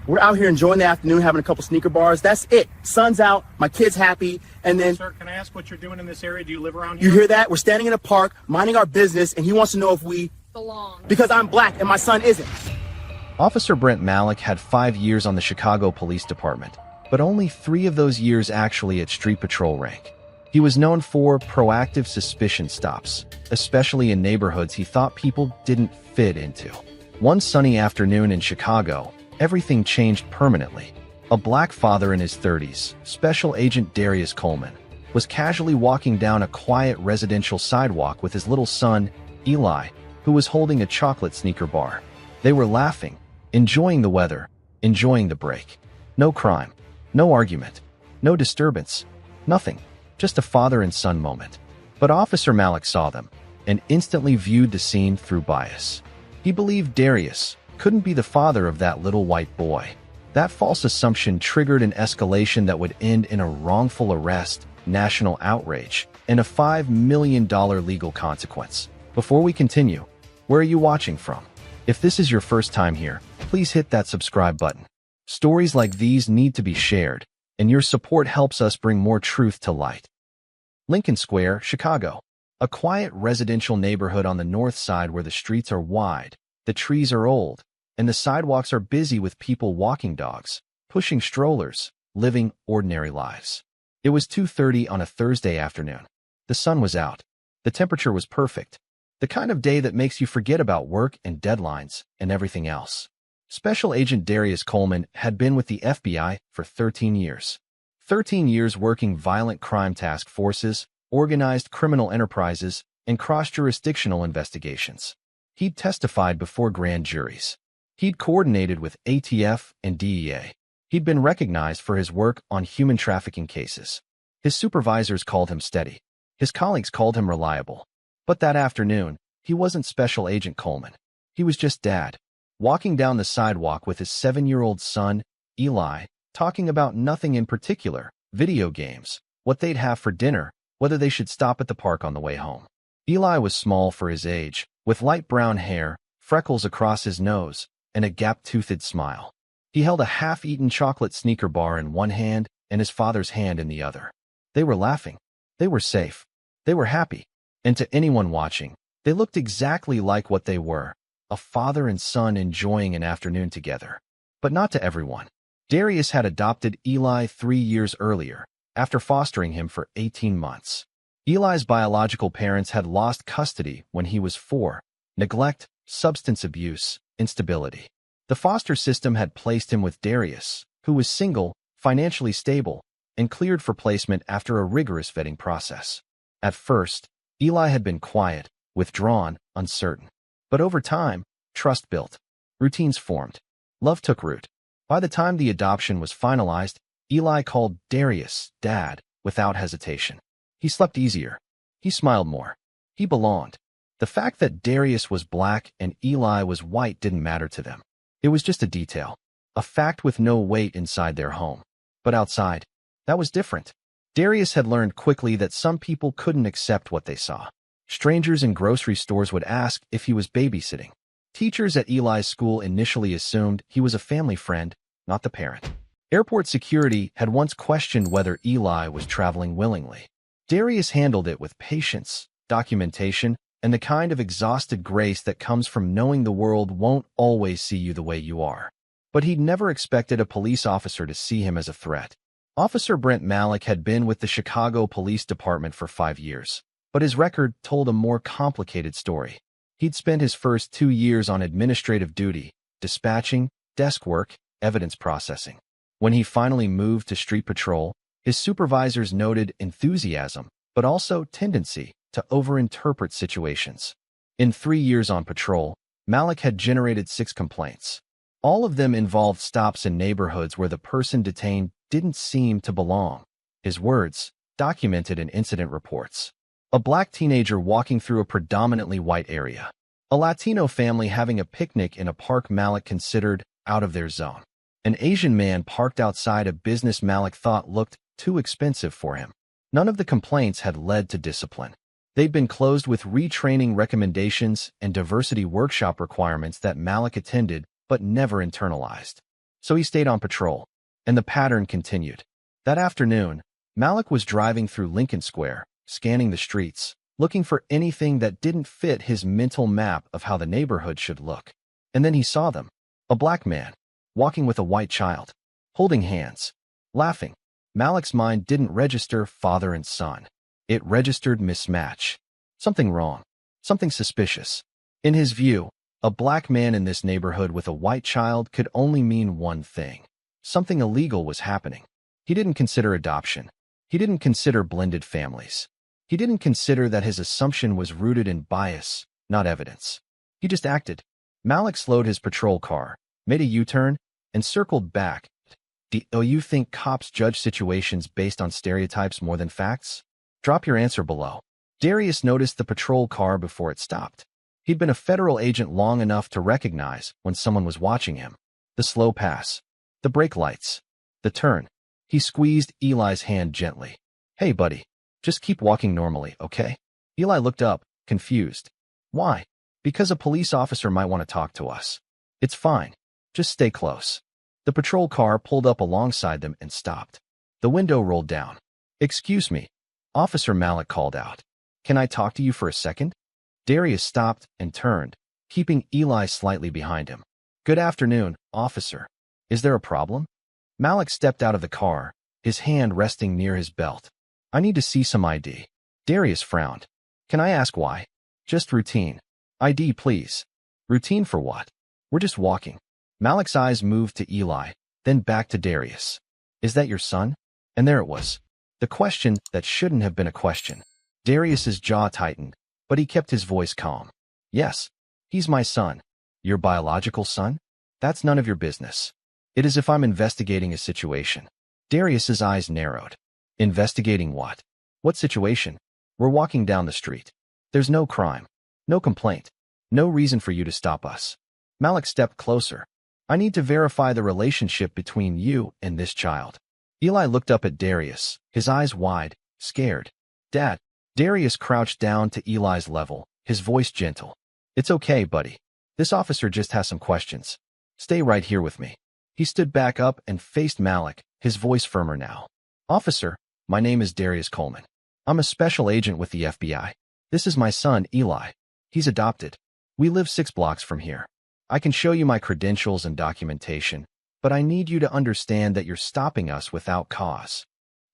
We're out here enjoying the afternoon, having a couple sneaker bars. That's it. Sun's out, my kid's happy, and then... Sir, can I ask what you're doing in this area? Do you live around here? You hear that? We're standing in a park, minding our business, and he wants to know if we... belong. Because I'm black and my son isn't. Officer Brent Malik had 5 years on the Chicago Police Department, but only 3 of those years actually at street patrol rank. He was known for proactive suspicion stops, especially in neighborhoods he thought people didn't fit into. One sunny afternoon in Chicago, everything changed permanently. A black father in his 30s, Special Agent Darius Coleman, was casually walking down a quiet residential sidewalk with his little son, Eli, who was holding a chocolate sneaker bar. They were laughing, enjoying the weather, enjoying the break. No crime, no argument, no disturbance, nothing, just a father and son moment. But Officer Malik saw them and instantly viewed the scene through bias. He believed Darius couldn't be the father of that little white boy. That false assumption triggered an escalation that would end in a wrongful arrest, national outrage, and a $5 million legal consequence. Before we continue, where are you watching from? If this is your first time here, please hit that subscribe button. Stories like these need to be shared, and your support helps us bring more truth to light. Lincoln Square, Chicago. A quiet residential neighborhood on the north side where the streets are wide, the trees are old, and the sidewalks are busy with people walking dogs, pushing strollers, living ordinary lives. It was 2:30 on a Thursday afternoon. The sun was out. The temperature was perfect. The kind of day that makes you forget about work and deadlines and everything else. Special Agent Darius Coleman had been with the FBI for 13 years. 13 years working violent crime task forces, organized criminal enterprises, and cross-jurisdictional investigations. He'd testified before grand juries. He'd coordinated with ATF and DEA. He'd been recognized for his work on human trafficking cases. His supervisors called him steady. His colleagues called him reliable. But that afternoon, he wasn't Special Agent Coleman. He was just Dad, walking down the sidewalk with his 7-year-old son, Eli, talking about nothing in particular, video games, what they'd have for dinner, whether they should stop at the park on the way home. Eli was small for his age, with light brown hair, freckles across his nose, and a gap-toothed smile. He held a half-eaten chocolate sneaker bar in one hand and his father's hand in the other. They were laughing. They were safe. They were happy. And to anyone watching, they looked exactly like what they were, a father and son enjoying an afternoon together. But not to everyone. Darius had adopted Eli 3 years earlier, after fostering him for 18 months. Eli's biological parents had lost custody when he was 4, neglect, substance abuse, instability. The foster system had placed him with Darius, who was single, financially stable, and cleared for placement after a rigorous vetting process. At first, Eli had been quiet, withdrawn, uncertain. But over time, trust built. Routines formed. Love took root. By the time the adoption was finalized, Eli called Darius Dad without hesitation. He slept easier. He smiled more. He belonged. The fact that Darius was black and Eli was white didn't matter to them. It was just a detail, a fact with no weight inside their home. But outside, that was different. Darius had learned quickly that some people couldn't accept what they saw. Strangers in grocery stores would ask if he was babysitting. Teachers at Eli's school initially assumed he was a family friend, not the parent. Airport security had once questioned whether Eli was traveling willingly. Darius handled it with patience, documentation, and the kind of exhausted grace that comes from knowing the world won't always see you the way you are. But he'd never expected a police officer to see him as a threat. Officer Brent Malik had been with the Chicago Police Department for 5 years, but his record told a more complicated story. He'd spent his first 2 years on administrative duty, dispatching, desk work, evidence processing. When he finally moved to street patrol, his supervisors noted enthusiasm, but also tendency to overinterpret situations. In 3 years on patrol, Malik had generated 6 complaints. All of them involved stops in neighborhoods where the person detained didn't seem to belong. His words, documented in incident reports. A black teenager walking through a predominantly white area. A Latino family having a picnic in a park Malik considered out of their zone. An Asian man parked outside a business Malik thought looked too expensive for him. None of the complaints had led to discipline. They'd been closed with retraining recommendations and diversity workshop requirements that Malik attended but never internalized. So he stayed on patrol, and the pattern continued. That afternoon, Malik was driving through Lincoln Square, scanning the streets, looking for anything that didn't fit his mental map of how the neighborhood should look. And then he saw them. A black man, walking with a white child, holding hands, laughing. Malik's mind didn't register father and son. It registered mismatch. Something wrong. Something suspicious. In his view, a black man in this neighborhood with a white child could only mean one thing. Something illegal was happening. He didn't consider adoption. He didn't consider blended families. He didn't consider that his assumption was rooted in bias, not evidence. He just acted. Malik slowed his patrol car, made a U-turn, and circled back. Do you think cops judge situations based on stereotypes more than facts? Drop your answer below. Darius noticed the patrol car before it stopped. He'd been a federal agent long enough to recognize when someone was watching him. The slow pass, the brake lights, the turn. He squeezed Eli's hand gently. Hey, buddy, just keep walking normally, okay? Eli looked up, confused. Why? Because a police officer might want to talk to us. It's fine. Just stay close. The patrol car pulled up alongside them and stopped. The window rolled down. Excuse me, Officer Malik called out. Can I talk to you for a second? Darius stopped and turned, keeping Eli slightly behind him. Good afternoon, officer. Is there a problem? Malik stepped out of the car, his hand resting near his belt. I need to see some ID. Darius frowned. Can I ask why? Just routine. ID, please. Routine for what? We're just walking. Malik's eyes moved to Eli, then back to Darius. Is that your son? And there it was. The question that shouldn't have been a question. Darius's jaw tightened, but he kept his voice calm. Yes, he's my son. Your biological son? That's none of your business. It is if I'm investigating a situation. Darius's eyes narrowed. Investigating what? What situation? We're walking down the street. There's no crime. No complaint. No reason for you to stop us. Malik stepped closer. I need to verify the relationship between you and this child. Eli looked up at Darius, his eyes wide, scared. Dad. Darius crouched down to Eli's level, his voice gentle. It's okay, buddy. This officer just has some questions. Stay right here with me. He stood back up and faced Malik, his voice firmer now. Officer, my name is Darius Coleman. I'm a special agent with the FBI. This is my son, Eli. He's adopted. We live 6 blocks from here. I can show you my credentials and documentation, but I need you to understand that you're stopping us without cause.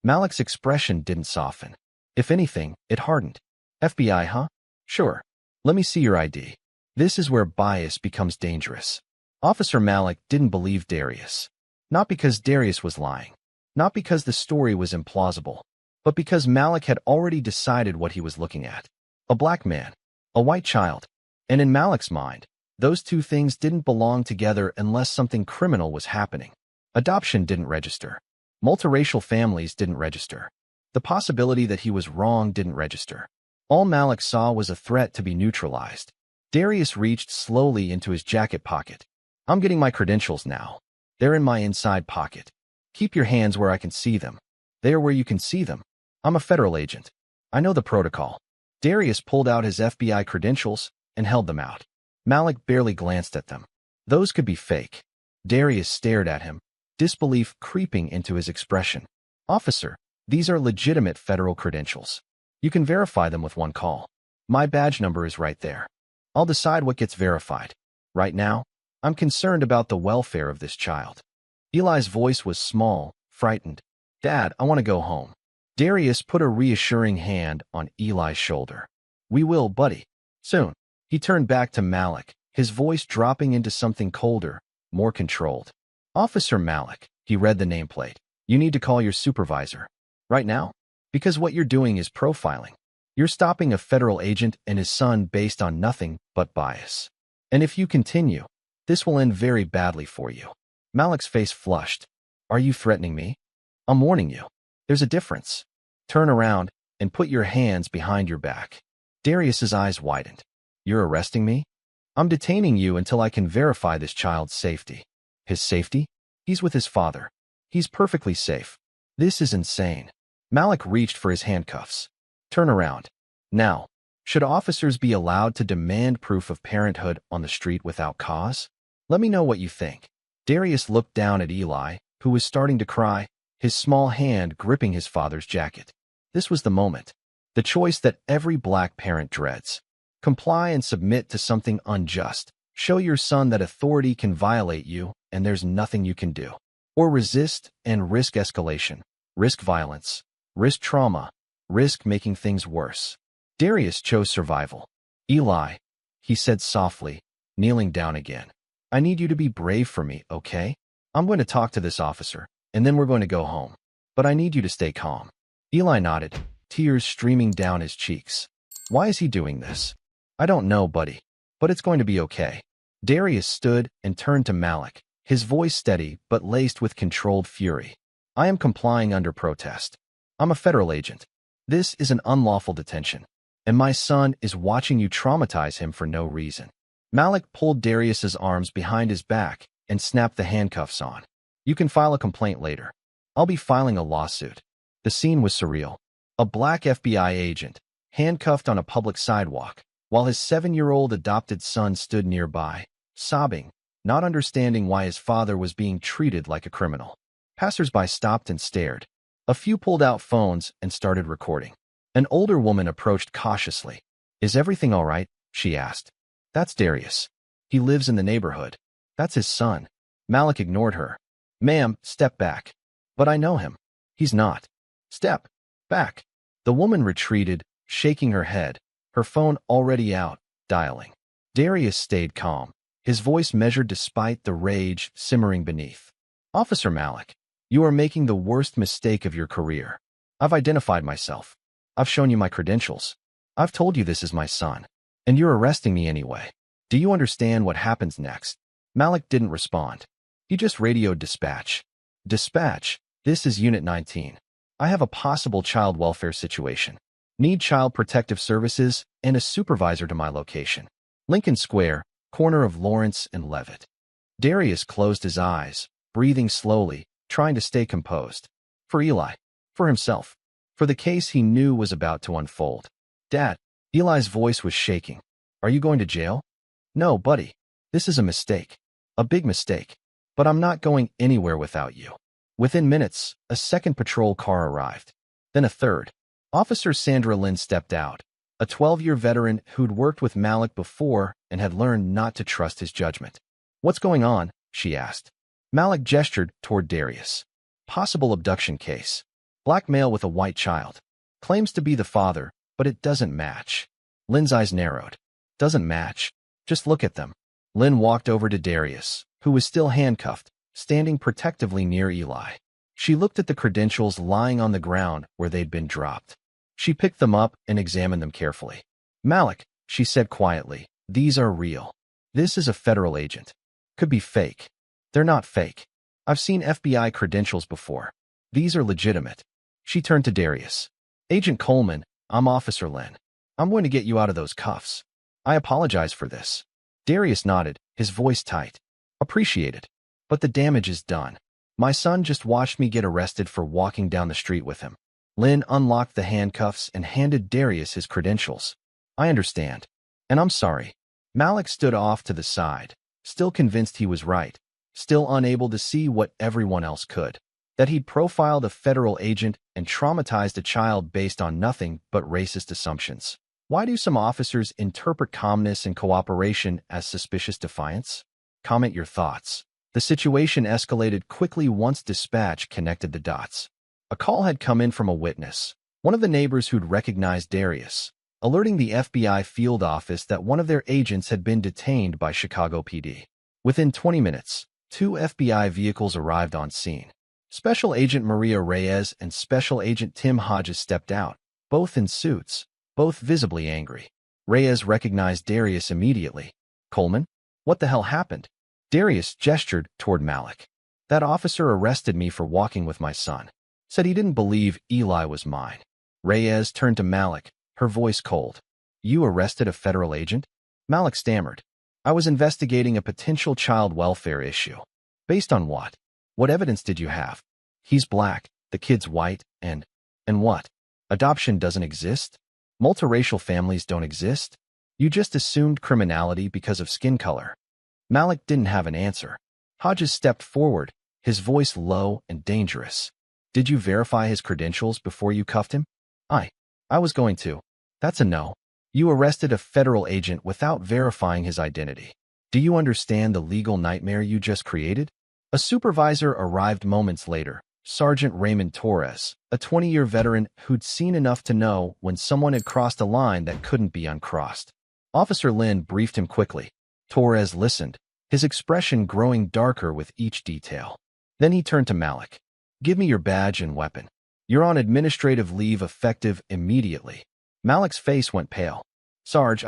Malik's expression didn't soften. If anything, it hardened. FBI, huh? Sure. Let me see your ID. This is where bias becomes dangerous. Officer Malik didn't believe Darius. Not because Darius was lying. Not because the story was implausible. But because Malik had already decided what he was looking at. A black man. A white child. And in Malik's mind, those two things didn't belong together unless something criminal was happening. Adoption didn't register. Multiracial families didn't register. The possibility that he was wrong didn't register. All Malik saw was a threat to be neutralized. Darius reached slowly into his jacket pocket. I'm getting my credentials now. They're in my inside pocket. Keep your hands where I can see them. They are where you can see them. I'm a federal agent. I know the protocol. Darius pulled out his FBI credentials and held them out. Malik barely glanced at them. Those could be fake. Darius stared at him, disbelief creeping into his expression. Officer, these are legitimate federal credentials. You can verify them with one call. My badge number is right there. I'll decide what gets verified. Right now, I'm concerned about the welfare of this child. Eli's voice was small, frightened. Dad, I want to go home. Darius put a reassuring hand on Eli's shoulder. We will, buddy. Soon. He turned back to Malik, his voice dropping into something colder, more controlled. Officer Malik, he read the nameplate. You need to call your supervisor. Right now? Because what you're doing is profiling. You're stopping a federal agent and his son based on nothing but bias. And if you continue, this will end very badly for you. Malik's face flushed. Are you threatening me? I'm warning you. There's a difference. Turn around and put your hands behind your back. Darius's eyes widened. You're arresting me? I'm detaining you until I can verify this child's safety. His safety? He's with his father. He's perfectly safe. This is insane. Malik reached for his handcuffs. Turn around. Now, should officers be allowed to demand proof of parenthood on the street without cause? Let me know what you think. Darius looked down at Eli, who was starting to cry, his small hand gripping his father's jacket. This was the moment. The choice that every black parent dreads. Comply and submit to something unjust. Show your son that authority can violate you and there's nothing you can do. Or resist and risk escalation, risk violence, risk trauma, risk making things worse. Darius chose survival. Eli, he said softly, kneeling down again. I need you to be brave for me, okay? I'm going to talk to this officer, and then we're going to go home. But I need you to stay calm. Eli nodded, tears streaming down his cheeks. Why is he doing this? I don't know, buddy. But it's going to be okay. Darius stood and turned to Malik, his voice steady but laced with controlled fury. I am complying under protest. I'm a federal agent. This is an unlawful detention. And my son is watching you traumatize him for no reason. Malik pulled Darius's arms behind his back and snapped the handcuffs on. You can file a complaint later. I'll be filing a lawsuit. The scene was surreal. A black FBI agent, handcuffed on a public sidewalk, while his 7-year-old adopted son stood nearby, sobbing, not understanding why his father was being treated like a criminal. Passers-by stopped and stared. A few pulled out phones and started recording. An older woman approached cautiously. Is everything all right? She asked. That's Darius. He lives in the neighborhood. That's his son. Malik ignored her. Ma'am, step back. But I know him. He's not. Step back. The woman retreated, shaking her head, her phone already out, dialing. Darius stayed calm, his voice measured despite the rage simmering beneath. Officer Malik, you are making the worst mistake of your career. I've identified myself. I've shown you my credentials. I've told you this is my son. And you're arresting me anyway. Do you understand what happens next? Malik didn't respond. He just radioed dispatch. Dispatch, this is Unit 19. I have a possible child welfare situation. Need child protective services and a supervisor to my location. Lincoln Square, corner of Lawrence and Levitt. Darius closed his eyes, breathing slowly, trying to stay composed. For Eli. For himself. For the case he knew was about to unfold. Dad. Eli's voice was shaking. Are you going to jail? No, buddy. This is a mistake. A big mistake. But I'm not going anywhere without you. Within minutes, a second patrol car arrived. Then a third. Officer Sandra Lynn stepped out, a 12-year veteran who'd worked with Malik before and had learned not to trust his judgment. What's going on? She asked. Malik gestured toward Darius. Possible abduction case. Black male with a white child. Claims to be the father, but it doesn't match. Lynn's eyes narrowed. Doesn't match. Just look at them. Lynn walked over to Darius, who was still handcuffed, standing protectively near Eli. She looked at the credentials lying on the ground where they'd been dropped. She picked them up and examined them carefully. Malik, she said quietly, these are real. This is a federal agent. Could be fake. They're not fake. I've seen FBI credentials before. These are legitimate. She turned to Darius. Agent Coleman, I'm Officer Lynn. I'm going to get you out of those cuffs. I apologize for this. Darius nodded, his voice tight. Appreciated. But the damage is done. My son just watched me get arrested for walking down the street with him. Lynn unlocked the handcuffs and handed Darius his credentials. I understand. And I'm sorry. Malik stood off to the side, still convinced he was right, still unable to see what everyone else could. That he'd profiled a federal agent and traumatized a child based on nothing but racist assumptions. Why do some officers interpret calmness and cooperation as suspicious defiance? Comment your thoughts. The situation escalated quickly once dispatch connected the dots. A call had come in from a witness, one of the neighbors who'd recognized Darius, alerting the FBI field office that one of their agents had been detained by Chicago PD. Within 20 minutes, 2 FBI vehicles arrived on scene. Special Agent Maria Reyes and Special Agent Tim Hodges stepped out, both in suits, both visibly angry. Reyes recognized Darius immediately. Coleman? What the hell happened? Darius gestured toward Malik. That officer arrested me for walking with my son. Said he didn't believe Eli was mine. Reyes turned to Malik, her voice cold. You arrested a federal agent? Malik stammered. I was investigating a potential child welfare issue. Based on what? What evidence did you have? He's black, the kid's white, and what? Adoption doesn't exist? Multiracial families don't exist? You just assumed criminality because of skin color. Malik didn't have an answer. Hodges stepped forward, his voice low and dangerous. Did you verify his credentials before you cuffed him? I was going to. That's a no. You arrested a federal agent without verifying his identity. Do you understand the legal nightmare you just created? A supervisor arrived moments later, Sergeant Raymond Torres, a 20-year veteran who'd seen enough to know when someone had crossed a line that couldn't be uncrossed. Officer Lynn briefed him quickly. Torres listened, his expression growing darker with each detail. Then he turned to Malik. Give me your badge and weapon. You're on administrative leave effective immediately. Malik's face went pale. Sarge,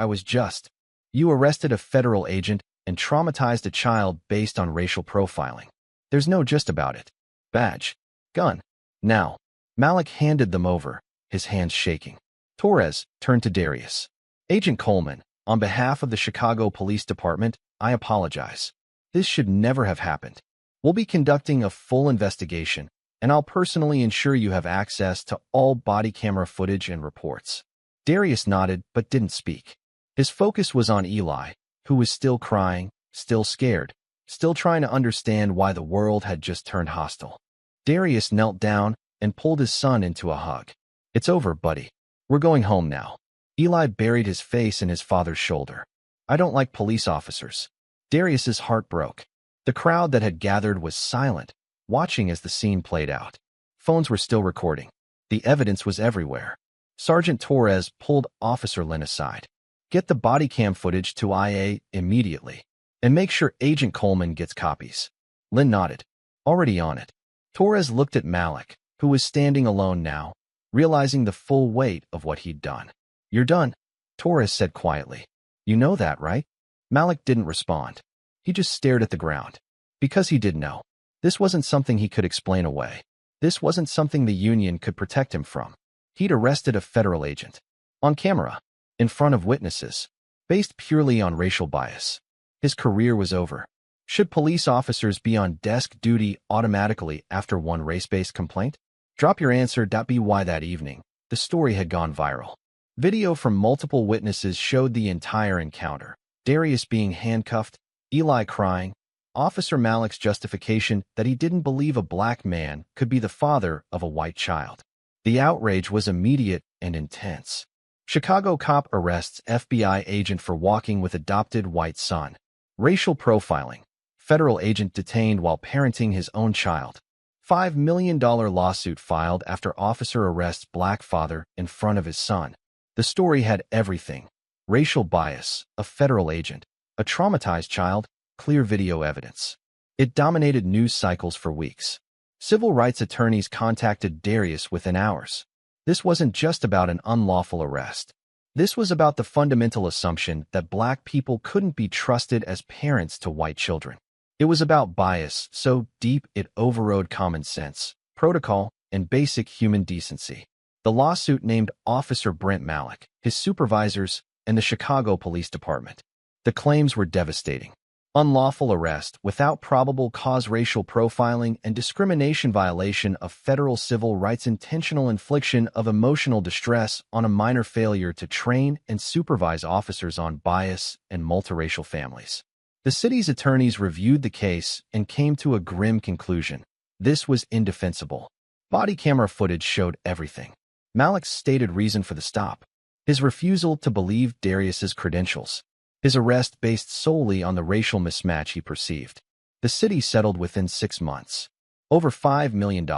You arrested a federal agent and traumatized a child based on racial profiling. There's no just about it. Badge. Gun. Now. Malik handed them over, his hands shaking. Torres turned to Darius. Agent Coleman, on behalf of the Chicago Police Department, I apologize. This should never have happened. We'll be conducting a full investigation, and I'll personally ensure you have access to all body camera footage and reports. Darius nodded but didn't speak. His focus was on Eli, who was still crying, still scared, still trying to understand why the world had just turned hostile. Darius knelt down and pulled his son into a hug. It's over, buddy. We're going home now. Eli buried his face in his father's shoulder. I don't like police officers. Darius's heart broke. The crowd that had gathered was silent, watching as the scene played out. Phones were still recording. The evidence was everywhere. Sergeant Torres pulled Officer Lynn aside. Get the body cam footage to IA immediately, and make sure Agent Coleman gets copies. Lynn nodded. Already on it. Torres looked at Malik, who was standing alone now, realizing the full weight of what he'd done. You're done, Torres said quietly. You know that, right? Malik didn't respond. He just stared at the ground. Because he did know. This wasn't something he could explain away. This wasn't something the Union could protect him from. He'd arrested a federal agent. On camera. In front of witnesses. Based purely on racial bias. His career was over. Should police officers be on desk duty automatically after one race-based complaint? Drop your answer. By that evening, the story had gone viral. Video from multiple witnesses showed the entire encounter. Darius being handcuffed, Eli crying, Officer Malik's justification that he didn't believe a black man could be the father of a white child. The outrage was immediate and intense. Chicago cop arrests FBI agent for walking with adopted white son. Racial profiling. Federal agent detained while parenting his own child. $5 million lawsuit filed after officer arrests black father in front of his son. The story had everything. Racial bias, a federal agent, a traumatized child, clear video evidence. It dominated news cycles for weeks. Civil rights attorneys contacted Darius within hours. This wasn't just about an unlawful arrest. This was about the fundamental assumption that black people couldn't be trusted as parents to white children. It was about bias so deep it overrode common sense, protocol, and basic human decency. The lawsuit named Officer Brent Malik, his supervisors, and the Chicago Police Department. The claims were devastating. Unlawful arrest without probable cause, racial profiling and discrimination, violation of federal civil rights, intentional infliction of emotional distress on a minor, failure to train and supervise officers on bias, and multiracial families. The city's attorneys reviewed the case and came to a grim conclusion. This was indefensible. Body camera footage showed everything. Malik's stated reason for the stop. His refusal to believe Darius's credentials. His arrest based solely on the racial mismatch he perceived. The city settled within 6 months. Over $5 million.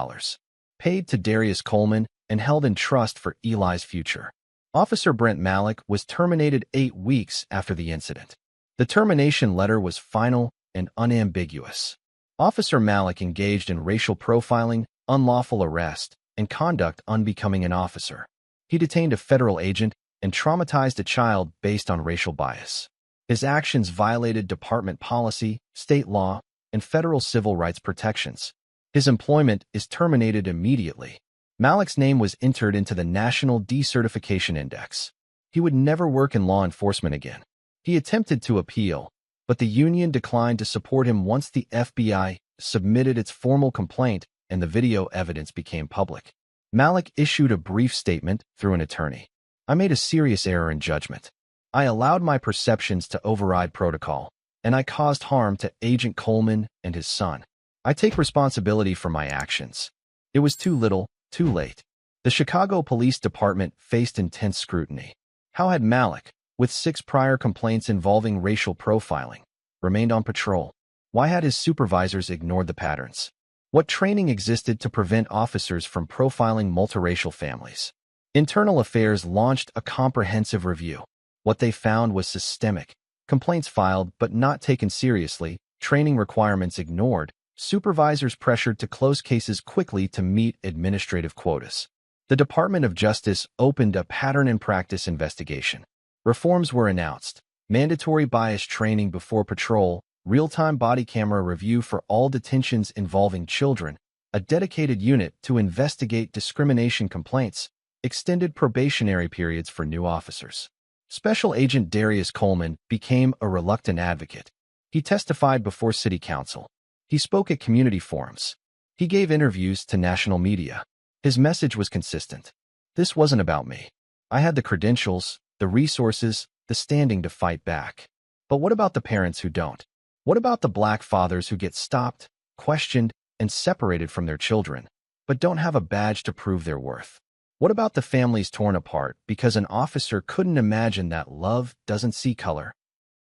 Paid to Darius Coleman and held in trust for Eli's future. Officer Brent Malik was terminated 8 weeks after the incident. The termination letter was final and unambiguous. Officer Malik engaged in racial profiling, unlawful arrest, and conduct unbecoming an officer. He detained a federal agent and traumatized a child based on racial bias. His actions violated department policy, state law, and federal civil rights protections. His employment is terminated immediately. Malik's name was entered into the National Decertification Index. He would never work in law enforcement again. He attempted to appeal, but the union declined to support him once the FBI submitted its formal complaint and the video evidence became public. Malik issued a brief statement through an attorney. I made a serious error in judgment. I allowed my perceptions to override protocol, and I caused harm to Agent Coleman and his son. I take responsibility for my actions. It was too little, too late. The Chicago Police Department faced intense scrutiny. How had Malik, with 6 prior complaints involving racial profiling, remained on patrol? Why had his supervisors ignored the patterns? What training existed to prevent officers from profiling multiracial families? Internal Affairs launched a comprehensive review. What they found was systemic. Complaints filed but not taken seriously, training requirements ignored, supervisors pressured to close cases quickly to meet administrative quotas. The Department of Justice opened a pattern and practice investigation. Reforms were announced: mandatory bias training before patrol, real-time body camera review for all detentions involving children, a dedicated unit to investigate discrimination complaints, extended probationary periods for new officers. Special Agent Darius Coleman became a reluctant advocate. He testified before City Council. He spoke at community forums. He gave interviews to national media. His message was consistent. This wasn't about me. I had the credentials, the resources, the standing to fight back. But what about the parents who don't? What about the black fathers who get stopped, questioned, and separated from their children, but don't have a badge to prove their worth? What about the families torn apart because an officer couldn't imagine that love doesn't see color?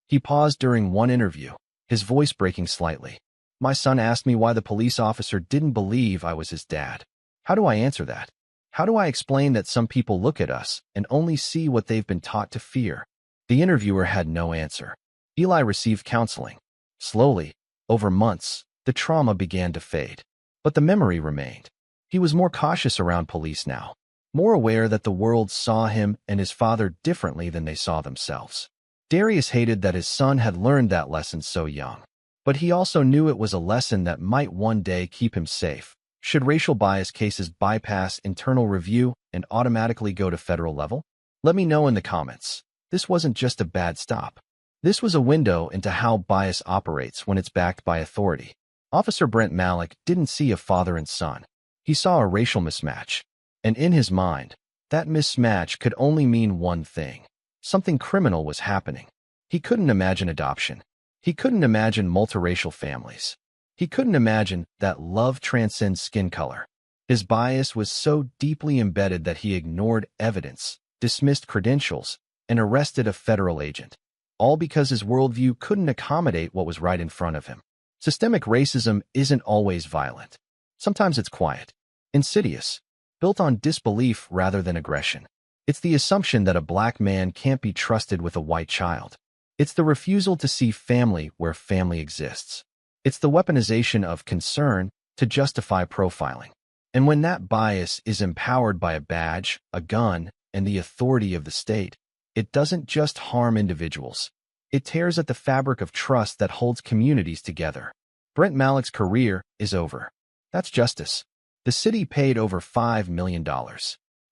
He paused during one interview, his voice breaking slightly. My son asked me why the police officer didn't believe I was his dad. How do I answer that? How do I explain that some people look at us and only see what they've been taught to fear? The interviewer had no answer. Eli received counseling. Slowly, over months, the trauma began to fade. But the memory remained. He was more cautious around police now, more aware that the world saw him and his father differently than they saw themselves. Darius hated that his son had learned that lesson so young. But he also knew it was a lesson that might one day keep him safe. Should racial bias cases bypass internal review and automatically go to federal level? Let me know in the comments. This wasn't just a bad stop. This was a window into how bias operates when it's backed by authority. Officer Brent Malik didn't see a father and son. He saw a racial mismatch. And in his mind, that mismatch could only mean one thing. Something criminal was happening. He couldn't imagine adoption. He couldn't imagine multiracial families. He couldn't imagine that love transcends skin color. His bias was so deeply embedded that he ignored evidence, dismissed credentials, and arrested a federal agent. All because his worldview couldn't accommodate what was right in front of him. Systemic racism isn't always violent. Sometimes it's quiet, insidious, built on disbelief rather than aggression. It's the assumption that a black man can't be trusted with a white child. It's the refusal to see family where family exists. It's the weaponization of concern to justify profiling. And when that bias is empowered by a badge, a gun, and the authority of the state, it doesn't just harm individuals. It tears at the fabric of trust that holds communities together. Brent Malik's career is over. That's justice. The city paid over $5 million.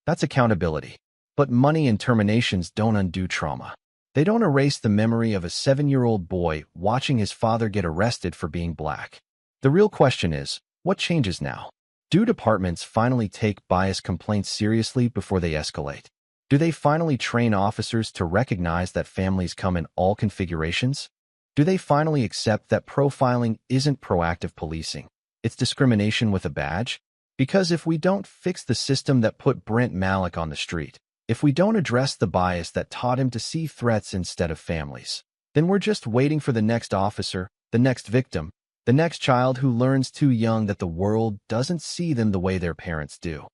That's accountability. But money and terminations don't undo trauma. They don't erase the memory of a 7-year-old boy watching his father get arrested for being black. The real question is, what changes now? Do departments finally take bias complaints seriously before they escalate? Do they finally train officers to recognize that families come in all configurations? Do they finally accept that profiling isn't proactive policing? It's discrimination with a badge? Because if we don't fix the system that put Brent Malik on the street, if we don't address the bias that taught him to see threats instead of families, then we're just waiting for the next officer, the next victim, the next child who learns too young that the world doesn't see them the way their parents do.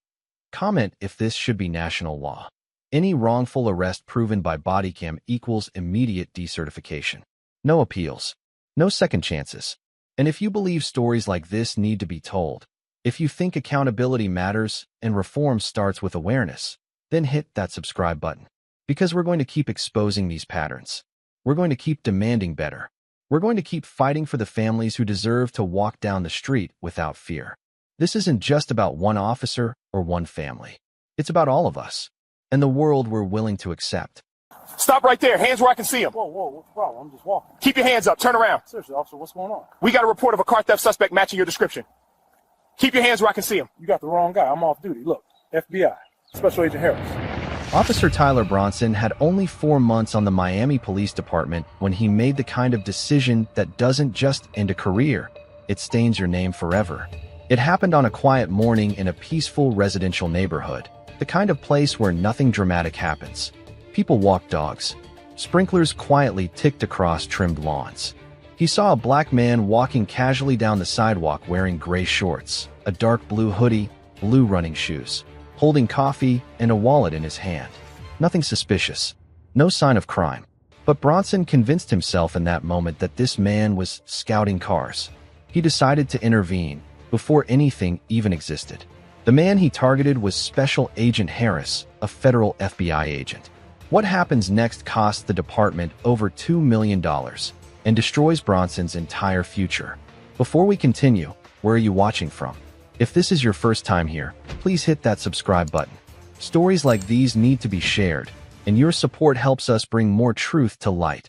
Comment if this should be national law. Any wrongful arrest proven by Bodycam equals immediate decertification. No appeals. No second chances. And if you believe stories like this need to be told, if you think accountability matters and reform starts with awareness, then hit that subscribe button. Because we're going to keep exposing these patterns. We're going to keep demanding better. We're going to keep fighting for the families who deserve to walk down the street without fear. This isn't just about one officer or one family. It's about all of us. And the world we're willing to accept. Stop right there. Hands where I can see them. Whoa, what's the problem? I'm just walking. Keep your hands up. Turn around. Seriously, officer, what's going on? We got a report of a car theft suspect matching your description. Keep your hands where I can see them. You got the wrong guy. I'm off duty. Look, FBI, Special Agent Harris. Officer Tyler Bronson had only 4 months on the Miami Police Department when he made the kind of decision that doesn't just end a career, it stains your name forever. It happened on a quiet morning in a peaceful residential neighborhood, the kind of place where nothing dramatic happens. People walk dogs. Sprinklers quietly ticked across trimmed lawns. He saw a black man walking casually down the sidewalk wearing gray shorts, a dark blue hoodie, blue running shoes, holding coffee and a wallet in his hand. Nothing suspicious. No sign of crime. But Bronson convinced himself in that moment that this man was scouting cars. He decided to intervene before anything even existed. The man he targeted was Special Agent Harris, a federal FBI agent. What happens next costs the department over $2 million and destroys Bronson's entire future. Before we continue, where are you watching from? If this is your first time here, please hit that subscribe button. Stories like these need to be shared, and your support helps us bring more truth to light.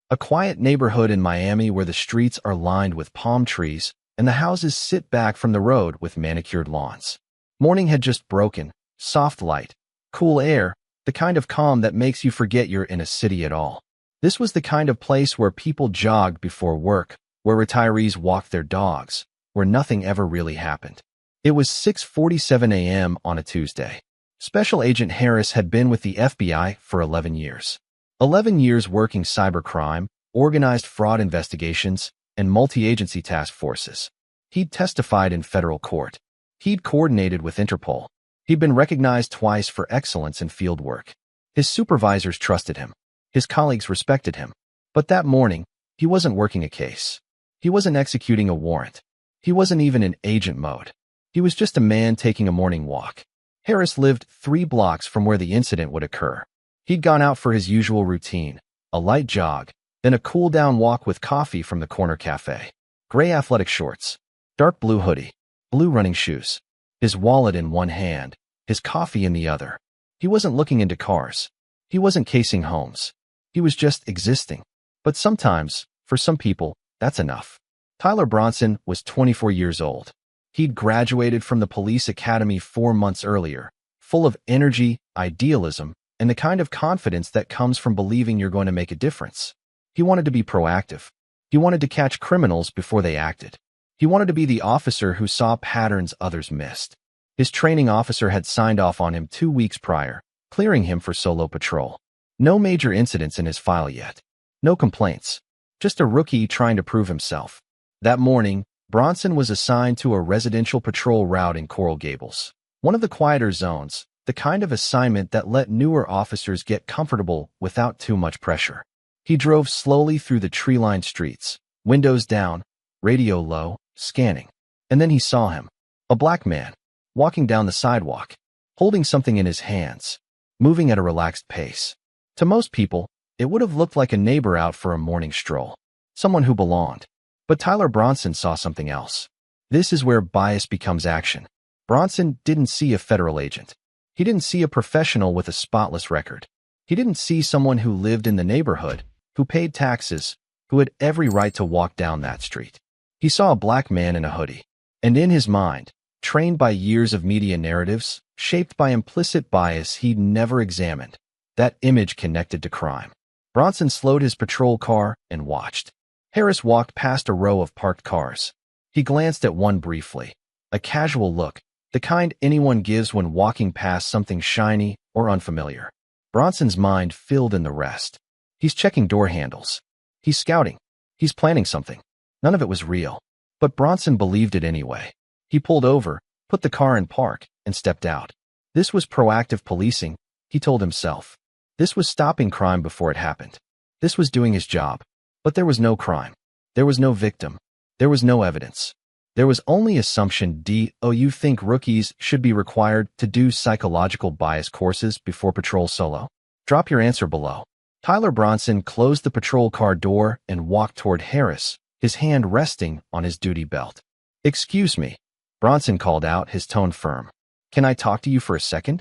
A quiet neighborhood in Miami where the streets are lined with palm trees and the houses sit back from the road with manicured lawns. Morning had just broken, soft light, cool air, the kind of calm that makes you forget you're in a city at all. This was the kind of place where people jogged before work, where retirees walked their dogs, where nothing ever really happened. It was 6:47 a.m. on a Tuesday. Special Agent Harris had been with the FBI for 11 years. 11 years working cybercrime, organized fraud investigations, and multi-agency task forces. He'd testified in federal court. He'd coordinated with Interpol. He'd been recognized twice for excellence in field work. His supervisors trusted him. His colleagues respected him. But that morning, he wasn't working a case. He wasn't executing a warrant. He wasn't even in agent mode. He was just a man taking a morning walk. Harris lived 3 blocks from where the incident would occur. He'd gone out for his usual routine, a light jog, then a cool-down walk with coffee from the corner cafe. Gray athletic shorts, dark blue hoodie, blue running shoes, his wallet in one hand, his coffee in the other. He wasn't looking into cars. He wasn't casing homes. He was just existing. But sometimes, for some people, that's enough. Tyler Bronson was 24 years old. He'd graduated from the police academy 4 months earlier, full of energy, idealism, and the kind of confidence that comes from believing you're going to make a difference. He wanted to be proactive. He wanted to catch criminals before they acted. He wanted to be the officer who saw patterns others missed. His training officer had signed off on him 2 weeks prior, clearing him for solo patrol. No major incidents in his file yet. No complaints. Just a rookie trying to prove himself. That morning, Bronson was assigned to a residential patrol route in Coral Gables, one of the quieter zones, the kind of assignment that let newer officers get comfortable without too much pressure. He drove slowly through the tree-lined streets, windows down, radio low, scanning. And then he saw him, a black man, walking down the sidewalk, holding something in his hands, moving at a relaxed pace. To most people, it would have looked like a neighbor out for a morning stroll, someone who belonged. But Tyler Bronson saw something else. This is where bias becomes action. Bronson didn't see a federal agent. He didn't see a professional with a spotless record. He didn't see someone who lived in the neighborhood, who paid taxes, who had every right to walk down that street. He saw a black man in a hoodie. And in his mind, trained by years of media narratives, shaped by implicit bias he'd never examined, that image connected to crime. Bronson slowed his patrol car and watched. Harris walked past a row of parked cars. He glanced at one briefly. A casual look, the kind anyone gives when walking past something shiny or unfamiliar. Bronson's mind filled in the rest. He's checking door handles. He's scouting. He's planning something. None of it was real. But Bronson believed it anyway. He pulled over, put the car in park, and stepped out. This was proactive policing, he told himself. This was stopping crime before it happened. This was doing his job. But there was no crime. There was no victim. There was no evidence. There was only assumption. You think rookies should be required to do psychological bias courses before patrol solo? Drop your answer below. Tyler Bronson closed the patrol car door and walked toward Harris, his hand resting on his duty belt. "Excuse me," Bronson called out, his tone firm. "Can I talk to you for a second?"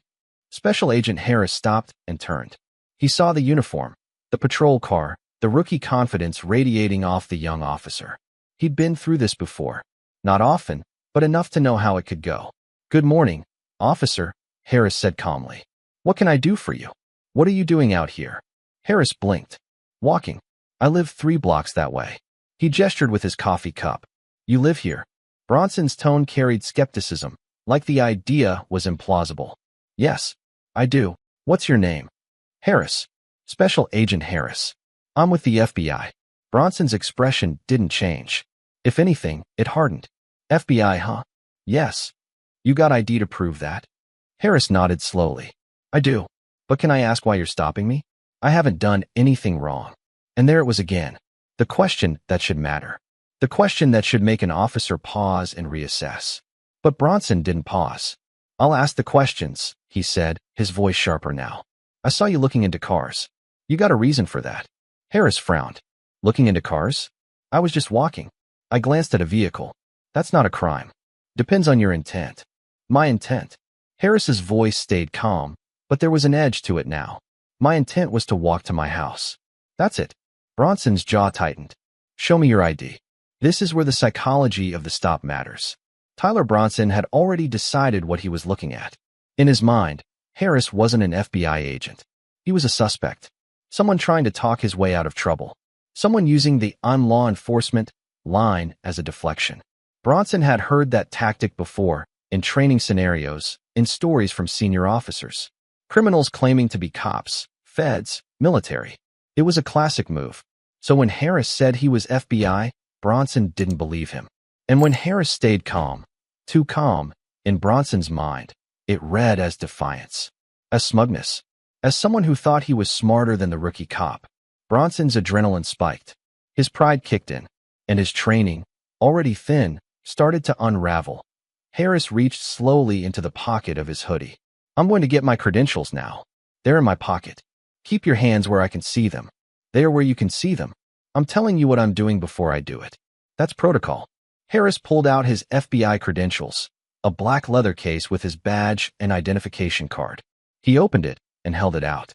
Special Agent Harris stopped and turned. He saw the uniform, the patrol car, the rookie confidence radiating off the young officer. He'd been through this before. Not often, but enough to know how it could go. "Good morning, officer," Harris said calmly. What can I do for you? What are you doing out here? Harris blinked. Walking. I live 3 blocks that way. He gestured with his coffee cup. You live here? Bronson's tone carried skepticism, like the idea was implausible. Yes, I do. What's your name? Harris. Special Agent Harris. I'm with the FBI. Bronson's expression didn't change. If anything, it hardened. FBI, huh? Yes. You got ID to prove that? Harris nodded slowly. I do. But can I ask why you're stopping me? I haven't done anything wrong. And there it was again. The question that should matter. The question that should make an officer pause and reassess. But Bronson didn't pause. I'll ask the questions, he said, his voice sharper now. I saw you looking into cars. You got a reason for that. Harris frowned. Looking into cars? I was just walking. I glanced at a vehicle. That's not a crime. Depends on your intent. My intent. Harris's voice stayed calm, but there was an edge to it now. My intent was to walk to my house. That's it. Bronson's jaw tightened. Show me your ID. This is where the psychology of the stop matters. Tyler Bronson had already decided what he was looking at. In his mind, Harris wasn't an FBI agent. He was a suspect. Someone trying to talk his way out of trouble. Someone using the "I'm law enforcement" line as a deflection. Bronson had heard that tactic before, in training scenarios, in stories from senior officers. Criminals claiming to be cops, feds, military. It was a classic move. So when Harris said he was FBI, Bronson didn't believe him. And when Harris stayed calm, too calm, in Bronson's mind, it read as defiance, as smugness, as someone who thought he was smarter than the rookie cop. Bronson's adrenaline spiked. His pride kicked in, and his training, already thin, started to unravel. Harris reached slowly into the pocket of his hoodie. I'm going to get my credentials now. They're in my pocket. Keep your hands where I can see them. They are where you can see them. I'm telling you what I'm doing before I do it. That's protocol. Harris pulled out his FBI credentials, a black leather case with his badge and identification card. He opened it and held it out.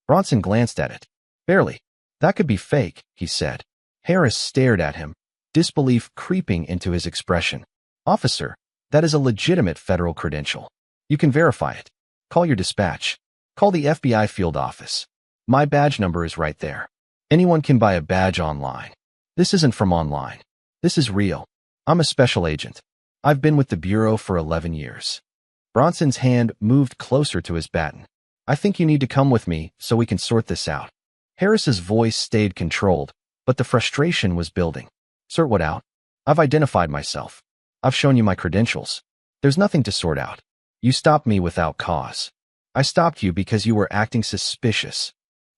Bronson glanced at it. Barely. That could be fake, he said. Harris stared at him, disbelief creeping into his expression. Officer, that is a legitimate federal credential. You can verify it. Call your dispatch. Call the FBI field office. My badge number is right there. Anyone can buy a badge online. This isn't from online. This is real. I'm a special agent. I've been with the Bureau for 11 years. Bronson's hand moved closer to his baton. I think you need to come with me so we can sort this out. Harris's voice stayed controlled, but the frustration was building. Sort what out? I've identified myself. I've shown you my credentials. There's nothing to sort out. You stopped me without cause. I stopped you because you were acting suspicious.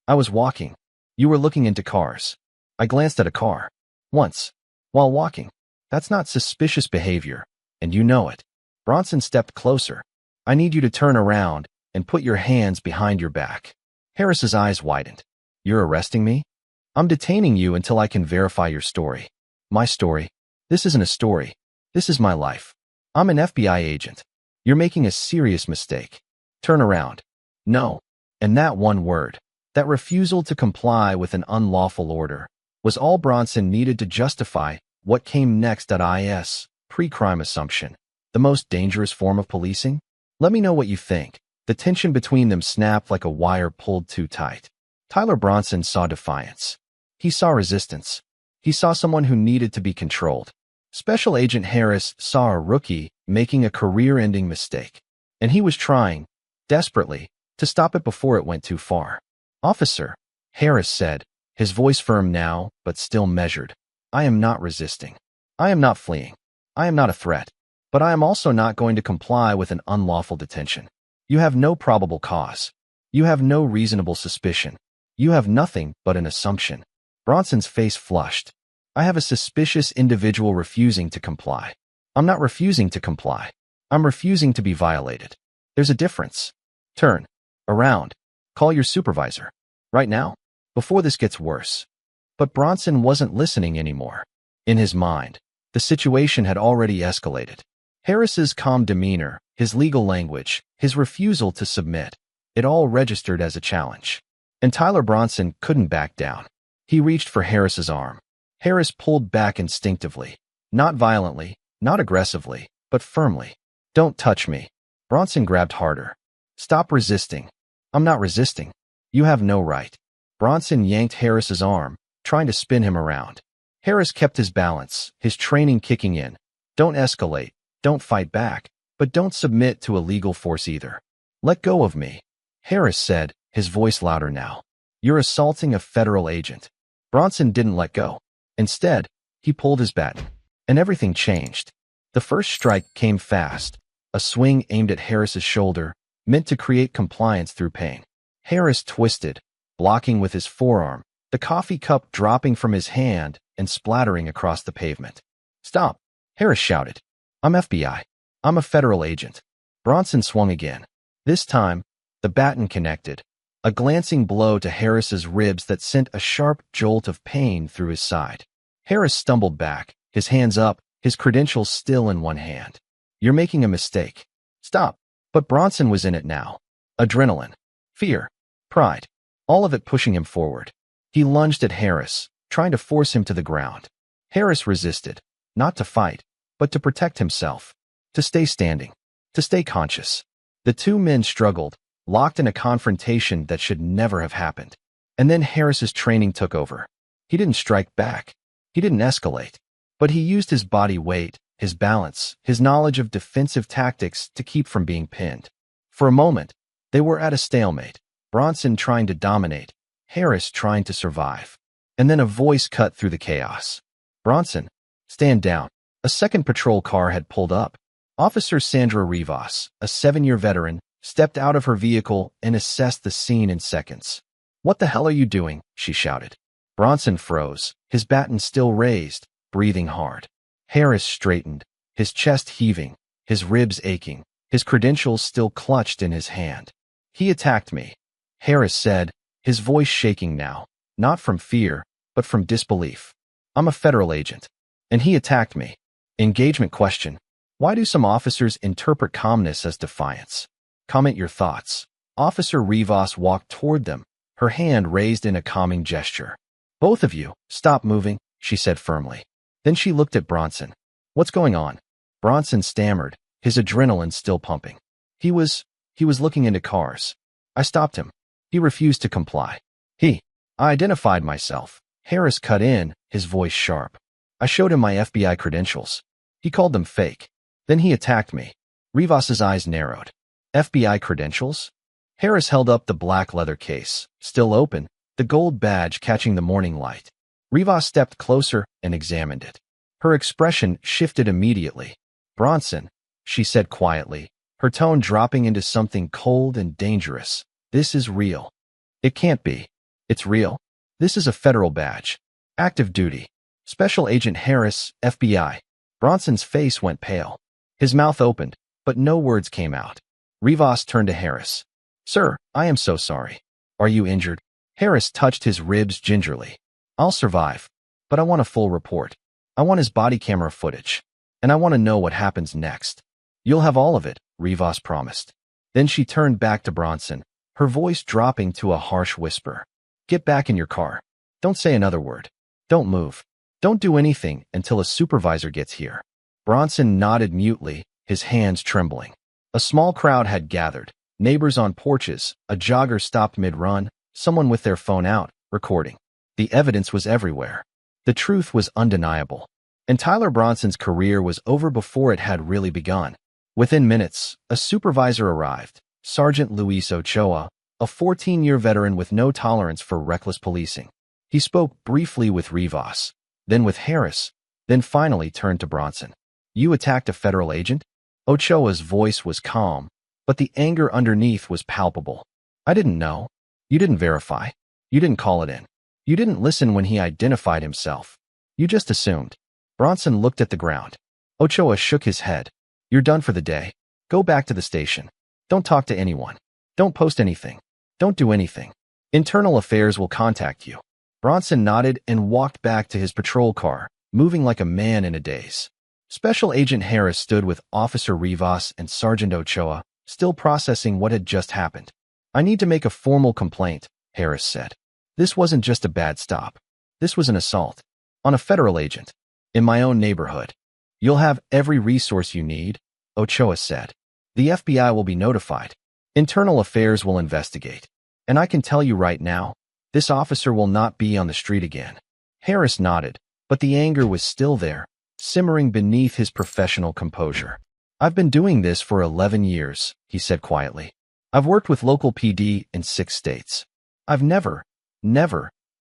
I was walking. You were looking into cars. I glanced at a car. Once. While walking. That's not suspicious behavior, and you know it. Bronson stepped closer. I need you to turn around and put your hands behind your back. Harris's eyes widened. You're arresting me? I'm detaining you until I can verify your story. My story? This isn't a story. This is my life. I'm an FBI agent. You're making a serious mistake. Turn around. No. And that one word, that refusal to comply with an unlawful order, was all Bronson needed to justify what came next at IS, pre-crime assumption. The most dangerous form of policing? Let me know what you think. The tension between them snapped like a wire pulled too tight. Tyler Bronson saw defiance. He saw resistance. He saw someone who needed to be controlled. Special Agent Harris saw a rookie making a career-ending mistake. And he was trying, desperately, to stop it before it went too far. Officer, Harris said, his voice firm now, but still measured. I am not resisting. I am not fleeing. I am not a threat. But I am also not going to comply with an unlawful detention. You have no probable cause. You have no reasonable suspicion. You have nothing but an assumption. Bronson's face flushed. I have a suspicious individual refusing to comply. I'm not refusing to comply. I'm refusing to be violated. There's a difference. Turn around. Call your supervisor. Right now. Before this gets worse. But Bronson wasn't listening anymore. In his mind, the situation had already escalated. Harris's calm demeanor, his legal language, his refusal to submit, it all registered as a challenge. And Tyler Bronson couldn't back down. He reached for Harris's arm. Harris pulled back instinctively. Not violently, not aggressively, but firmly. Don't touch me. Bronson grabbed harder. Stop resisting. I'm not resisting. You have no right. Bronson yanked Harris's arm, trying to spin him around. Harris kept his balance, his training kicking in. Don't escalate, don't fight back, but don't submit to illegal force either. Let go of me, Harris said, his voice louder now. You're assaulting a federal agent. Bronson didn't let go. Instead, he pulled his baton, and everything changed. The first strike came fast, a swing aimed at Harris's shoulder, meant to create compliance through pain. Harris twisted, blocking with his forearm, the coffee cup dropping from his hand and splattering across the pavement. Stop, Harris shouted. I'm FBI. I'm a federal agent. Bronson swung again. This time, the baton connected, a glancing blow to Harris's ribs that sent a sharp jolt of pain through his side. Harris stumbled back, his hands up, his credentials still in one hand. You're making a mistake. Stop. But Bronson was in it now. Adrenaline, fear, pride, all of it pushing him forward. He lunged at Harris, trying to force him to the ground. Harris resisted, not to fight, but to protect himself, to stay standing, to stay conscious. The two men struggled, locked in a confrontation that should never have happened. And then Harris's training took over. He didn't strike back. He didn't escalate. But he used his body weight, his balance, his knowledge of defensive tactics to keep from being pinned. For a moment, they were at a stalemate, Bronson trying to dominate, Harris trying to survive. And then a voice cut through the chaos. Bronson, stand down. A second patrol car had pulled up. Officer Sandra Rivas, a 7-year veteran, stepped out of her vehicle and assessed the scene in seconds. What the hell are you doing? She shouted. Bronson froze, his baton still raised, breathing hard. Harris straightened, his chest heaving, his ribs aching, his credentials still clutched in his hand. He attacked me, Harris said, his voice shaking now, not from fear, but from disbelief. I'm a federal agent. And he attacked me. Engagement question. Why do some officers interpret calmness as defiance? Comment your thoughts. Officer Rivas walked toward them, her hand raised in a calming gesture. Both of you, stop moving, she said firmly. Then she looked at Bronson. What's going on? Bronson stammered, his adrenaline still pumping. He was looking into cars. I stopped him. He refused to comply. I identified myself. Harris cut in, his voice sharp. I showed him my FBI credentials. He called them fake. Then he attacked me. Rivas's eyes narrowed. FBI credentials? Harris held up the black leather case, still open, the gold badge catching the morning light. Rivas stepped closer and examined it. Her expression shifted immediately. Bronson, she said quietly, her tone dropping into something cold and dangerous. This is real. It can't be. It's real. This is a federal badge. Active duty. Special Agent Harris, FBI. Bronson's face went pale. His mouth opened, but no words came out. Rivas turned to Harris. Sir, I am so sorry. Are you injured? Harris touched his ribs gingerly. I'll survive, but I want a full report. I want his body camera footage, and I want to know what happens next. You'll have all of it, Rivas promised. Then she turned back to Bronson, her voice dropping to a harsh whisper. Get back in your car. Don't say another word. Don't move. Don't do anything until a supervisor gets here. Bronson nodded mutely, his hands trembling. A small crowd had gathered, neighbors on porches, a jogger stopped mid-run, someone with their phone out, recording. The evidence was everywhere. The truth was undeniable. And Tyler Bronson's career was over before it had really begun. Within minutes, a supervisor arrived, Sergeant Luis Ochoa, a 14-year veteran with no tolerance for reckless policing. He spoke briefly with Rivas, then with Harris, then finally turned to Bronson. You attacked a federal agent? Ochoa's voice was calm, but the anger underneath was palpable. I didn't know. You didn't verify. You didn't call it in. You didn't listen when he identified himself. You just assumed. Bronson looked at the ground. Ochoa shook his head. You're done for the day. Go back to the station. Don't talk to anyone. Don't post anything. Don't do anything. Internal Affairs will contact you. Bronson nodded and walked back to his patrol car, moving like a man in a daze. Special Agent Harris stood with Officer Rivas and Sergeant Ochoa, still processing what had just happened. I need to make a formal complaint, Harris said. This wasn't just a bad stop. This was an assault. On a federal agent. In my own neighborhood. You'll have every resource you need, Ochoa said. The FBI will be notified. Internal Affairs will investigate. And I can tell you right now, this officer will not be on the street again. Harris nodded, but the anger was still there, simmering beneath his professional composure. I've been doing this for 11 years, he said quietly. I've worked with local PD in 6 states. I've never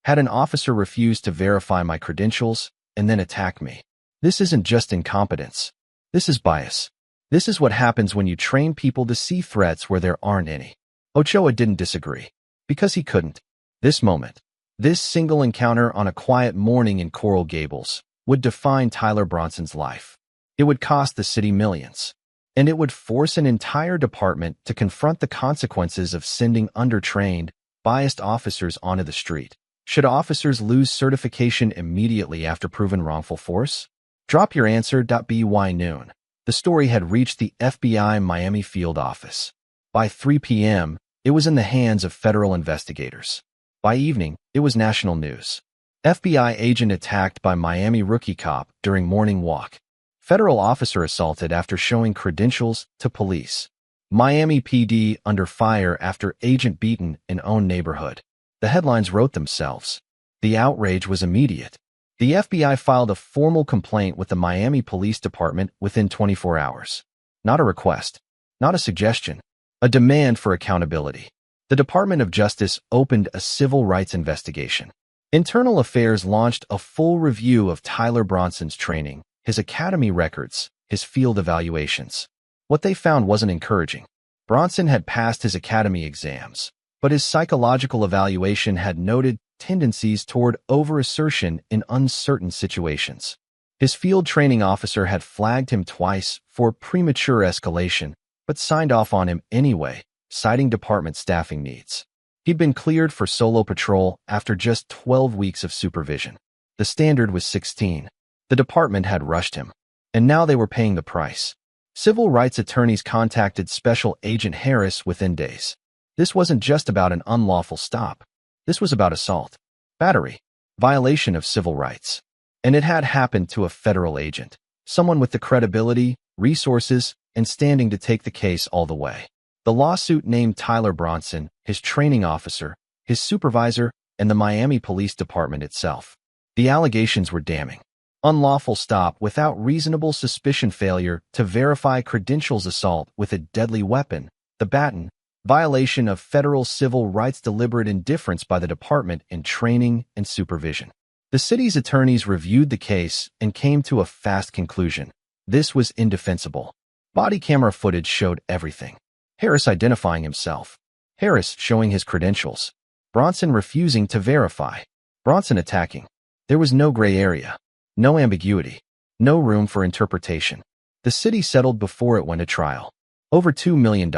had an officer refuse to verify my credentials and then attack me. This isn't just incompetence. This is bias. This is what happens when you train people to see threats where there aren't any. Ochoa didn't disagree, because he couldn't. This moment, this single encounter on a quiet morning in Coral Gables, would define Tyler Bronson's life. It would cost the city millions. And it would force an entire department to confront the consequences of sending undertrained, biased officers onto the street. Should officers lose certification immediately after proven wrongful force? Drop your answer. By noon, the story had reached the FBI Miami field office. By 3 p.m., it was in the hands of federal investigators. By evening, it was national news. FBI agent attacked by Miami rookie cop during morning walk. Federal officer assaulted after showing credentials to police. Miami PD under fire after agent beaten in own neighborhood. The headlines wrote themselves. The outrage was immediate. The FBI filed a formal complaint with the Miami Police Department within 24 hours. Not a request, not a suggestion, a demand for accountability. The Department of Justice opened a civil rights investigation. Internal Affairs launched a full review of Tyler Bronson's training, his academy records, his field evaluations. What they found wasn't encouraging. Bronson had passed his academy exams, but his psychological evaluation had noted tendencies toward over-assertion in uncertain situations. His field training officer had flagged him twice for premature escalation, but signed off on him anyway, citing department staffing needs. He'd been cleared for solo patrol after just 12 weeks of supervision. The standard was 16. The department had rushed him, and now they were paying the price. Civil rights attorneys contacted Special Agent Harris within days. This wasn't just about an unlawful stop. This was about assault, battery, violation of civil rights. And it had happened to a federal agent, someone with the credibility, resources, and standing to take the case all the way. The lawsuit named Tyler Bronson, his training officer, his supervisor, and the Miami Police Department itself. The allegations were damning. Unlawful stop without reasonable suspicion, failure to verify credentials, assault with a deadly weapon, the baton, violation of federal civil rights, deliberate indifference by the department in training and supervision. The city's attorneys reviewed the case and came to a fast conclusion. This was indefensible. Body camera footage showed everything. Harris identifying himself. Harris showing his credentials. Bronson refusing to verify. Bronson attacking. There was no gray area. No ambiguity. No room for interpretation. The city settled before it went to trial. Over $2 million.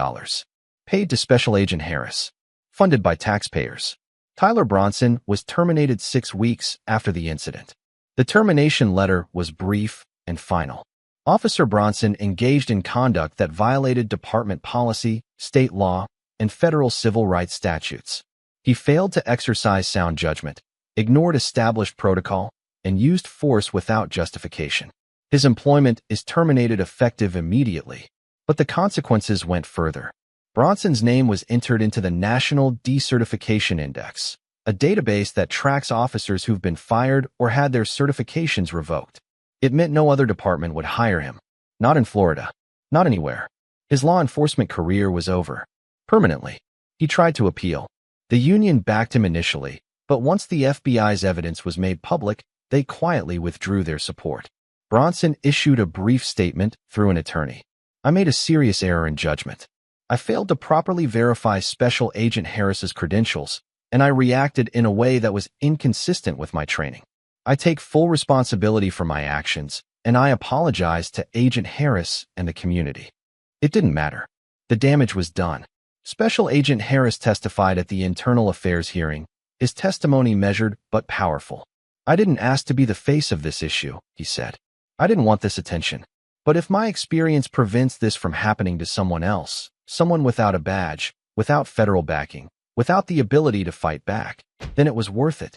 Paid to Special Agent Harris. Funded by taxpayers. Tyler Bronson was terminated 6 weeks after the incident. The termination letter was brief and final. Officer Bronson engaged in conduct that violated department policy, state law, and federal civil rights statutes. He failed to exercise sound judgment, ignored established protocol, and used force without justification. His employment is terminated effective immediately, but the consequences went further. Bronson's name was entered into the National Decertification Index, a database that tracks officers who've been fired or had their certifications revoked. It meant no other department would hire him. Not in Florida. Not anywhere. His law enforcement career was over. Permanently. He tried to appeal. The union backed him initially, but once the FBI's evidence was made public, they quietly withdrew their support. Bronson issued a brief statement through an attorney. I made a serious error in judgment. I failed to properly verify Special Agent Harris's credentials, and I reacted in a way that was inconsistent with my training. I take full responsibility for my actions, and I apologize to Agent Harris and the community. It didn't matter. The damage was done. Special Agent Harris testified at the Internal Affairs hearing, his testimony measured but powerful. I didn't ask to be the face of this issue, he said. I didn't want this attention. But if my experience prevents this from happening to someone else, someone without a badge, without federal backing, without the ability to fight back, then it was worth it.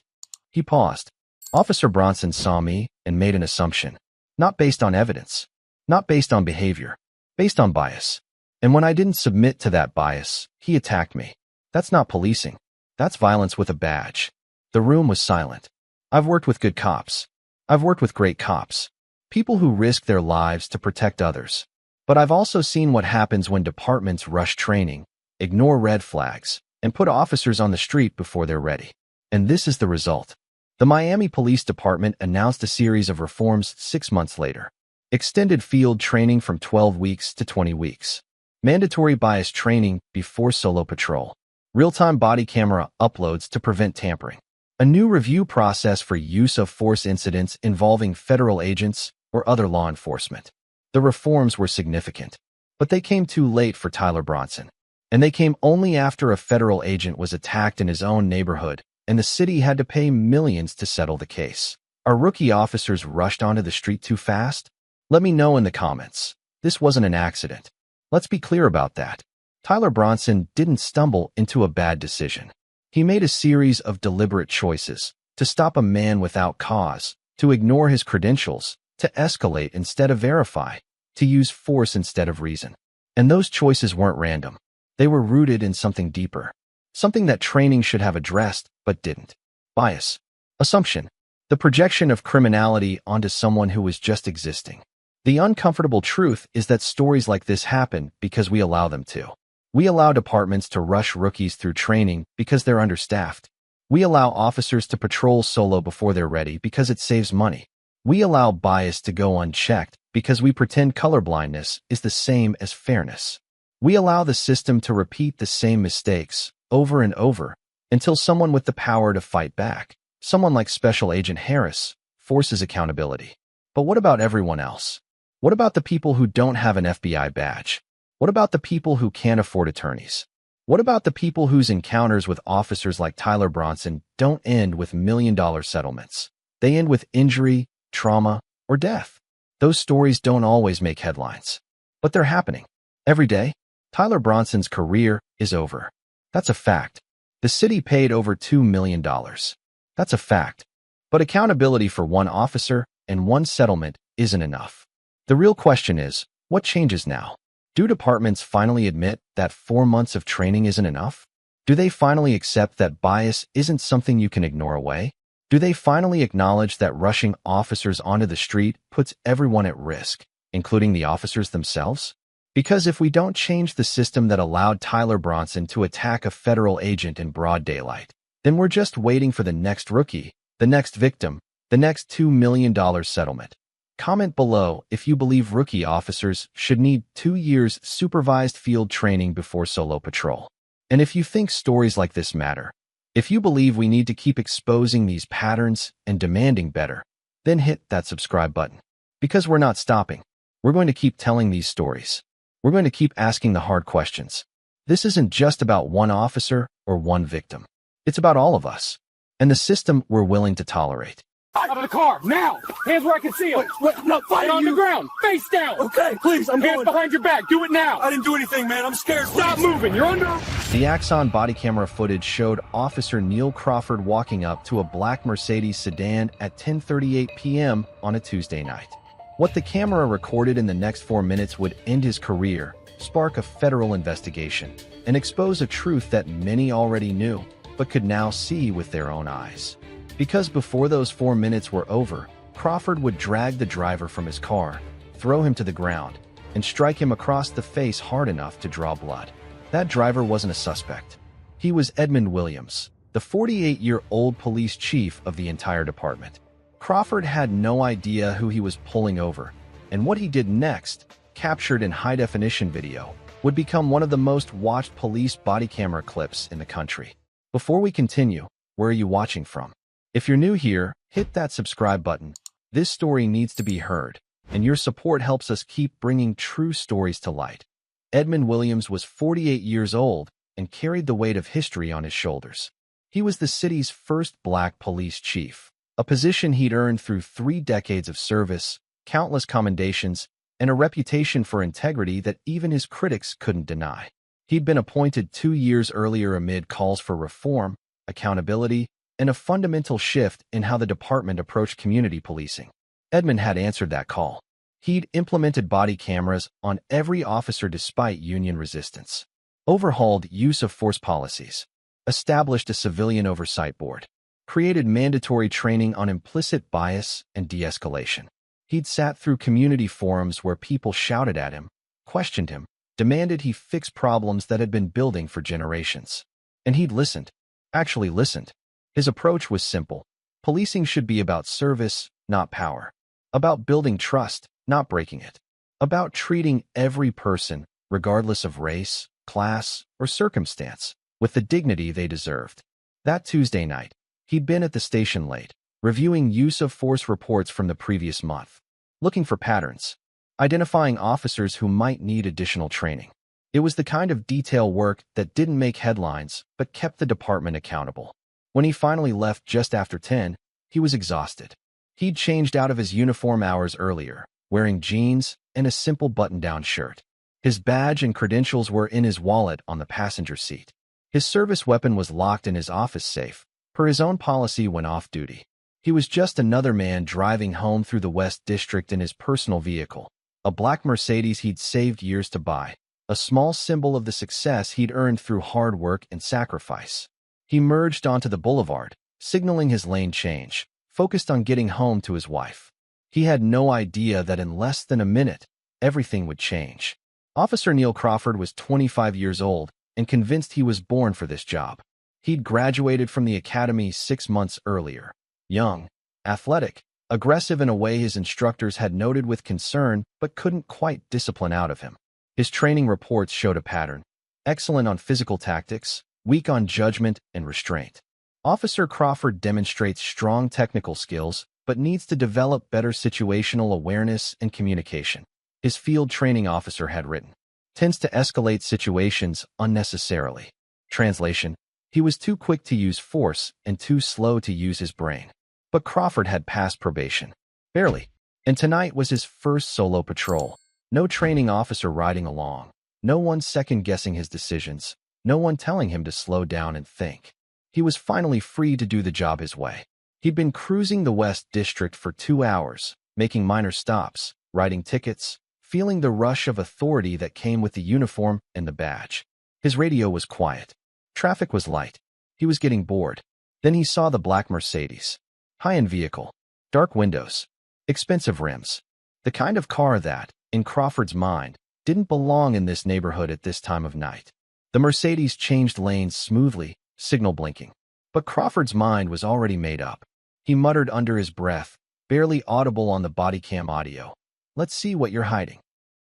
He paused. Officer Bronson saw me and made an assumption. Not based on evidence. Not based on behavior. Based on bias. And when I didn't submit to that bias, he attacked me. That's not policing. That's violence with a badge. The room was silent. I've worked with good cops. I've worked with great cops. People who risk their lives to protect others. But I've also seen what happens when departments rush training, ignore red flags, and put officers on the street before they're ready. And this is the result. The Miami Police Department announced a series of reforms 6 months later. Extended field training from 12 weeks to 20 weeks. Mandatory bias training before solo patrol. Real-time body camera uploads to prevent tampering. A new review process for use of force incidents involving federal agents or other law enforcement. The reforms were significant, but they came too late for Tyler Bronson. And they came only after a federal agent was attacked in his own neighborhood, and the city had to pay millions to settle the case. Are rookie officers rushed onto the street too fast? Let me know in the comments. This wasn't an accident. Let's be clear about that. Tyler Bronson didn't stumble into a bad decision. He made a series of deliberate choices to stop a man without cause, to ignore his credentials, to escalate instead of verify, to use force instead of reason. And those choices weren't random. They were rooted in something deeper, something that training should have addressed but didn't. Bias. Assumption. The projection of criminality onto someone who was just existing. The uncomfortable truth is that stories like this happen because we allow them to. We allow departments to rush rookies through training because they're understaffed. We allow officers to patrol solo before they're ready because it saves money. We allow bias to go unchecked because we pretend colorblindness is the same as fairness. We allow the system to repeat the same mistakes over and over until someone with the power to fight back, someone like Special Agent Harris, forces accountability. But what about everyone else? What about the people who don't have an FBI badge? What about the people who can't afford attorneys? What about the people whose encounters with officers like Tyler Bronson don't end with million-dollar settlements? They end with injury, trauma, or death. Those stories don't always make headlines, but they're happening. Every day, Tyler Bronson's career is over. That's a fact. The city paid over $2 million. That's a fact. But accountability for one officer and one settlement isn't enough. The real question is, what changes now? Do departments finally admit that 4 months of training isn't enough? Do they finally accept that bias isn't something you can ignore away? Do they finally acknowledge that rushing officers onto the street puts everyone at risk, including the officers themselves? Because if we don't change the system that allowed Tyler Bronson to attack a federal agent in broad daylight, then we're just waiting for the next rookie, the next victim, the next $2 million settlement. Comment below if you believe rookie officers should need 2 years supervised field training before solo patrol. And if you think stories like this matter, if you believe we need to keep exposing these patterns and demanding better, then hit that subscribe button. Because we're not stopping. We're going to keep telling these stories. We're going to keep asking the hard questions. This isn't just about one officer or one victim. It's about all of us and the system we're willing to tolerate. Out of the car, now! Hands where I can see them! What? I'm not Get fighting on you. the ground, face down! Okay, please, I'm Hands going. behind your back, do it now! I didn't do anything, man. I'm scared. Stop moving, you're under... The Axon body camera footage showed Officer Neil Crawford walking up to a black Mercedes sedan at 10:38 p.m. on a Tuesday night. What the camera recorded in the next 4 minutes would end his career, spark a federal investigation, and expose a truth that many already knew, but could now see with their own eyes. Because before those 4 minutes were over, Crawford would drag the driver from his car, throw him to the ground, and strike him across the face hard enough to draw blood. That driver wasn't a suspect. He was Edmund Williams, the 48-year-old police chief of the entire department. Crawford had no idea who he was pulling over, and what he did next, captured in high-definition video, would become one of the most watched police body camera clips in the country. Before we continue, where are you watching from? If you're new here, hit that subscribe button. This story needs to be heard, and your support helps us keep bringing true stories to light. Edmund Williams was 48 years old and carried the weight of history on his shoulders. He was the city's first black police chief, a position he'd earned through 3 decades of service, countless commendations, and a reputation for integrity that even his critics couldn't deny. He'd been appointed 2 years earlier amid calls for reform, accountability, and a fundamental shift in how the department approached community policing. Edmund had answered that call. He'd implemented body cameras on every officer despite union resistance, overhauled use of force policies, established a civilian oversight board, created mandatory training on implicit bias and de-escalation. He'd sat through community forums where people shouted at him, questioned him, demanded he fix problems that had been building for generations. And he'd listened, actually listened. His approach was simple. Policing should be about service, not power. About building trust, not breaking it. About treating every person, regardless of race, class, or circumstance, with the dignity they deserved. That Tuesday night, he'd been at the station late, reviewing use of force reports from the previous month, looking for patterns, identifying officers who might need additional training. It was the kind of detail work that didn't make headlines but kept the department accountable. When he finally left just after 10, he was exhausted. He'd changed out of his uniform hours earlier, wearing jeans and a simple button-down shirt. His badge and credentials were in his wallet on the passenger seat. His service weapon was locked in his office safe, per his own policy when off-duty. He was just another man driving home through the West District in his personal vehicle, a black Mercedes he'd saved years to buy, a small symbol of the success he'd earned through hard work and sacrifice. He merged onto the boulevard, signaling his lane change, focused on getting home to his wife. He had no idea that in less than a minute, everything would change. Officer Neil Crawford was 25 years old and convinced he was born for this job. He'd graduated from the academy 6 months earlier. Young, athletic, aggressive in a way his instructors had noted with concern but couldn't quite discipline out of him. His training reports showed a pattern. Excellent on physical tactics, weak on judgment and restraint. Officer Crawford demonstrates strong technical skills but needs to develop better situational awareness and communication. His field training officer had written, tends to escalate situations unnecessarily. Translation, he was too quick to use force and too slow to use his brain. But Crawford had passed probation. Barely. And tonight was his first solo patrol. No training officer riding along. No one second-guessing his decisions. No one telling him to slow down and think. He was finally free to do the job his way. He'd been cruising the West District for 2 hours, making minor stops, writing tickets, feeling the rush of authority that came with the uniform and the badge. His radio was quiet. Traffic was light. He was getting bored. Then he saw the black Mercedes. High-end vehicle. Dark windows. Expensive rims. The kind of car that, in Crawford's mind, didn't belong in this neighborhood at this time of night. The Mercedes changed lanes smoothly, signal blinking. But Crawford's mind was already made up. He muttered under his breath, barely audible on the Bodycam audio. Let's see what you're hiding.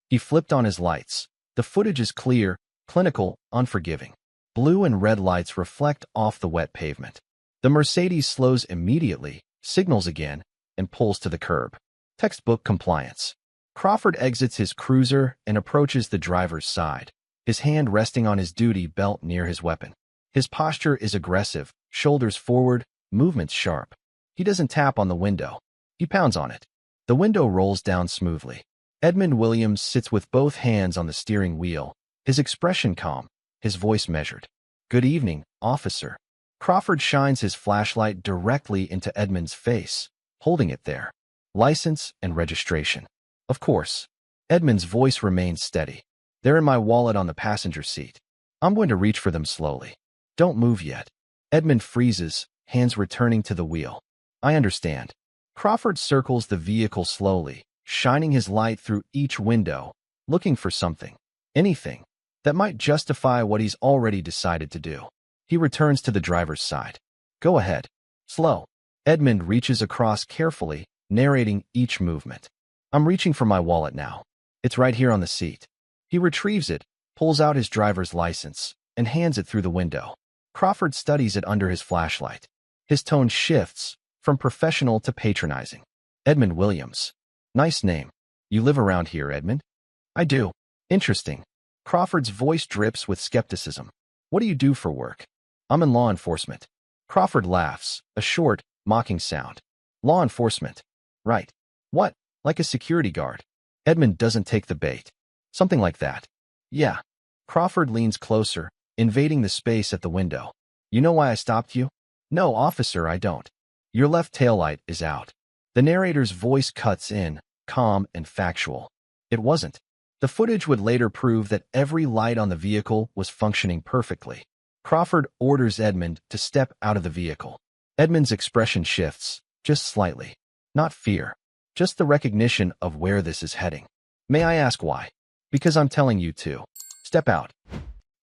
He flipped on his lights. The footage is clear, clinical, unforgiving. Blue and red lights reflect off the wet pavement. The Mercedes slows immediately, signals again, and pulls to the curb. Textbook compliance. Crawford exits his cruiser and approaches the driver's side, his hand resting on his duty belt near his weapon. His posture is aggressive, shoulders forward, movements sharp. He doesn't tap on the window. He pounds on it. The window rolls down smoothly. Edmund Williams sits with both hands on the steering wheel, his expression calm, his voice measured. Good evening, officer. Crawford shines his flashlight directly into Edmund's face, holding it there. License and registration. Of course. Edmund's voice remains steady. They're in my wallet on the passenger seat. I'm going to reach for them slowly. Don't move yet. Edmund freezes, hands returning to the wheel. I understand. Crawford circles the vehicle slowly, shining his light through each window, looking for something, anything, that might justify what he's already decided to do. He returns to the driver's side. Go ahead. Slow. Edmund reaches across carefully, narrating each movement. I'm reaching for my wallet now. It's right here on the seat. He retrieves it, pulls out his driver's license, and hands it through the window. Crawford studies it under his flashlight. His tone shifts from professional to patronizing. Edmund Williams. Nice name. You live around here, Edmund? I do. Interesting. Crawford's voice drips with skepticism. What do you do for work? I'm in law enforcement. Crawford laughs, a short, mocking sound. Law enforcement. Right. What? Like a security guard? Edmund doesn't take the bait. Something like that. Yeah. Crawford leans closer, invading the space at the window. You know why I stopped you? No, officer, I don't. Your left taillight is out. The narrator's voice cuts in, calm, and factual. It wasn't. The footage would later prove that every light on the vehicle was functioning perfectly. Crawford orders Edmund to step out of the vehicle. Edmund's expression shifts, just slightly. Not fear, just the recognition of where this is heading. May I ask why? Because I'm telling you to. Step out.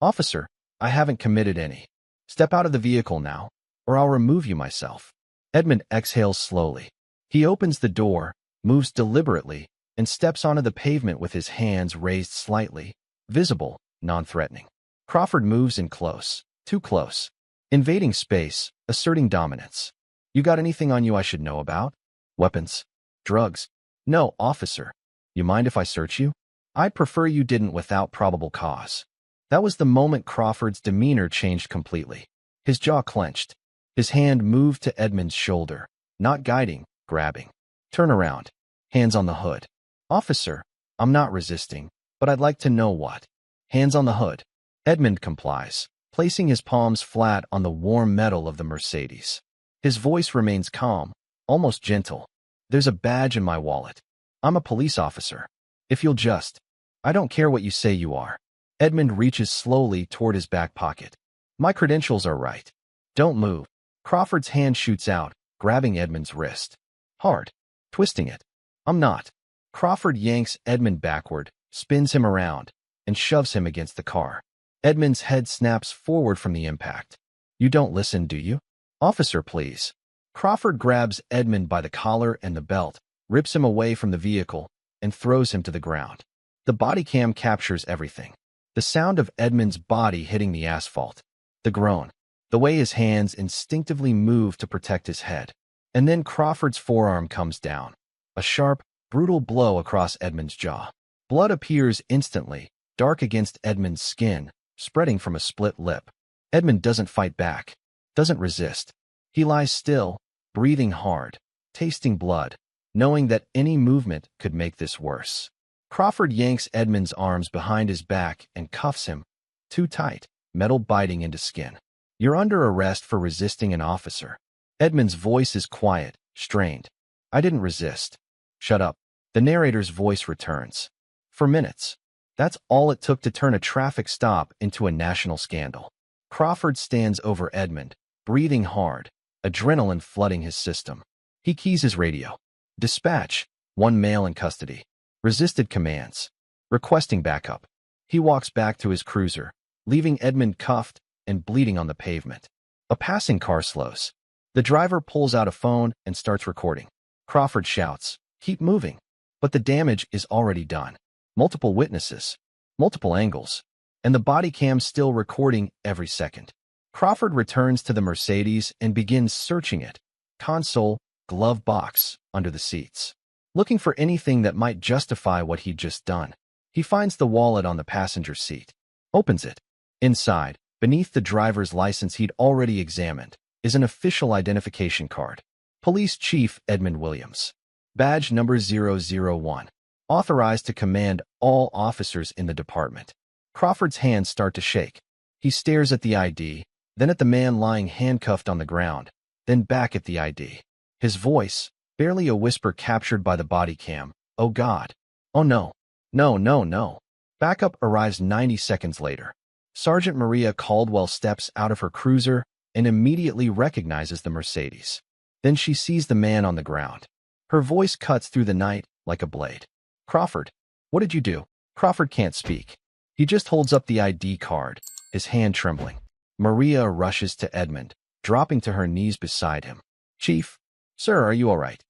Officer, I haven't committed any. Step out of the vehicle now, or I'll remove you myself. Edmund exhales slowly. He opens the door, moves deliberately, and steps onto the pavement with his hands raised slightly, visible, non-threatening. Crawford moves in close, too close. Invading space, asserting dominance. You got anything on you I should know about? Weapons? Drugs? No, officer. You mind if I search you? I'd prefer you didn't without probable cause. That was the moment Crawford's demeanor changed completely. His jaw clenched. His hand moved to Edmund's shoulder, not guiding, grabbing. Turn around. Hands on the hood. Officer, I'm not resisting, but I'd like to know what. Hands on the hood. Edmund complies, placing his palms flat on the warm metal of the Mercedes. His voice remains calm, almost gentle. There's a badge in my wallet. I'm a police officer. If you'll just... I don't care what you say you are. Edmund reaches slowly toward his back pocket. My credentials are right. Don't move. Crawford's hand shoots out, grabbing Edmund's wrist. Hard. Twisting it. I'm not. Crawford yanks Edmund backward, spins him around, and shoves him against the car. Edmund's head snaps forward from the impact. You don't listen, do you? Officer, please. Crawford grabs Edmund by the collar and the belt, rips him away from the vehicle, and throws him to the ground. The body cam captures everything. The sound of Edmund's body hitting the asphalt. The groan. The way his hands instinctively move to protect his head. And then Crawford's forearm comes down. A sharp, brutal blow across Edmund's jaw. Blood appears instantly, dark against Edmund's skin, spreading from a split lip. Edmund doesn't fight back. Doesn't resist. He lies still, breathing hard, tasting blood, knowing that any movement could make this worse. Crawford yanks Edmund's arms behind his back and cuffs him. Too tight, metal biting into skin. You're under arrest for resisting an officer. Edmund's voice is quiet, strained. I didn't resist. Shut up. The narrator's voice returns. For minutes. That's all it took to turn a traffic stop into a national scandal. Crawford stands over Edmund, breathing hard, adrenaline flooding his system. He keys his radio. Dispatch. One male in custody. Resisted commands. Requesting backup. He walks back to his cruiser, leaving Edmund cuffed and bleeding on the pavement. A passing car slows. The driver pulls out a phone and starts recording. Crawford shouts, "Keep moving." But the damage is already done. Multiple witnesses. Multiple angles. And the body cam's still recording every second. Crawford returns to the Mercedes and begins searching it. Console, glove box, under the seats. Looking for anything that might justify what he'd just done. He finds the wallet on the passenger seat. Opens it. Inside, beneath the driver's license he'd already examined, is an official identification card. Police Chief Edmund Williams. Badge number 001. Authorized to command all officers in the department. Crawford's hands start to shake. He stares at the ID, then at the man lying handcuffed on the ground, then back at the ID. His voice, barely a whisper captured by the body cam. Oh God. Oh no. No, no, no. Backup arrives 90 seconds later. Sergeant Maria Caldwell steps out of her cruiser and immediately recognizes the Mercedes. Then she sees the man on the ground. Her voice cuts through the night like a blade. Crawford, what did you do? Crawford can't speak. He just holds up the ID card, his hand trembling. Maria rushes to Edmund, dropping to her knees beside him. Chief, sir, are you all right?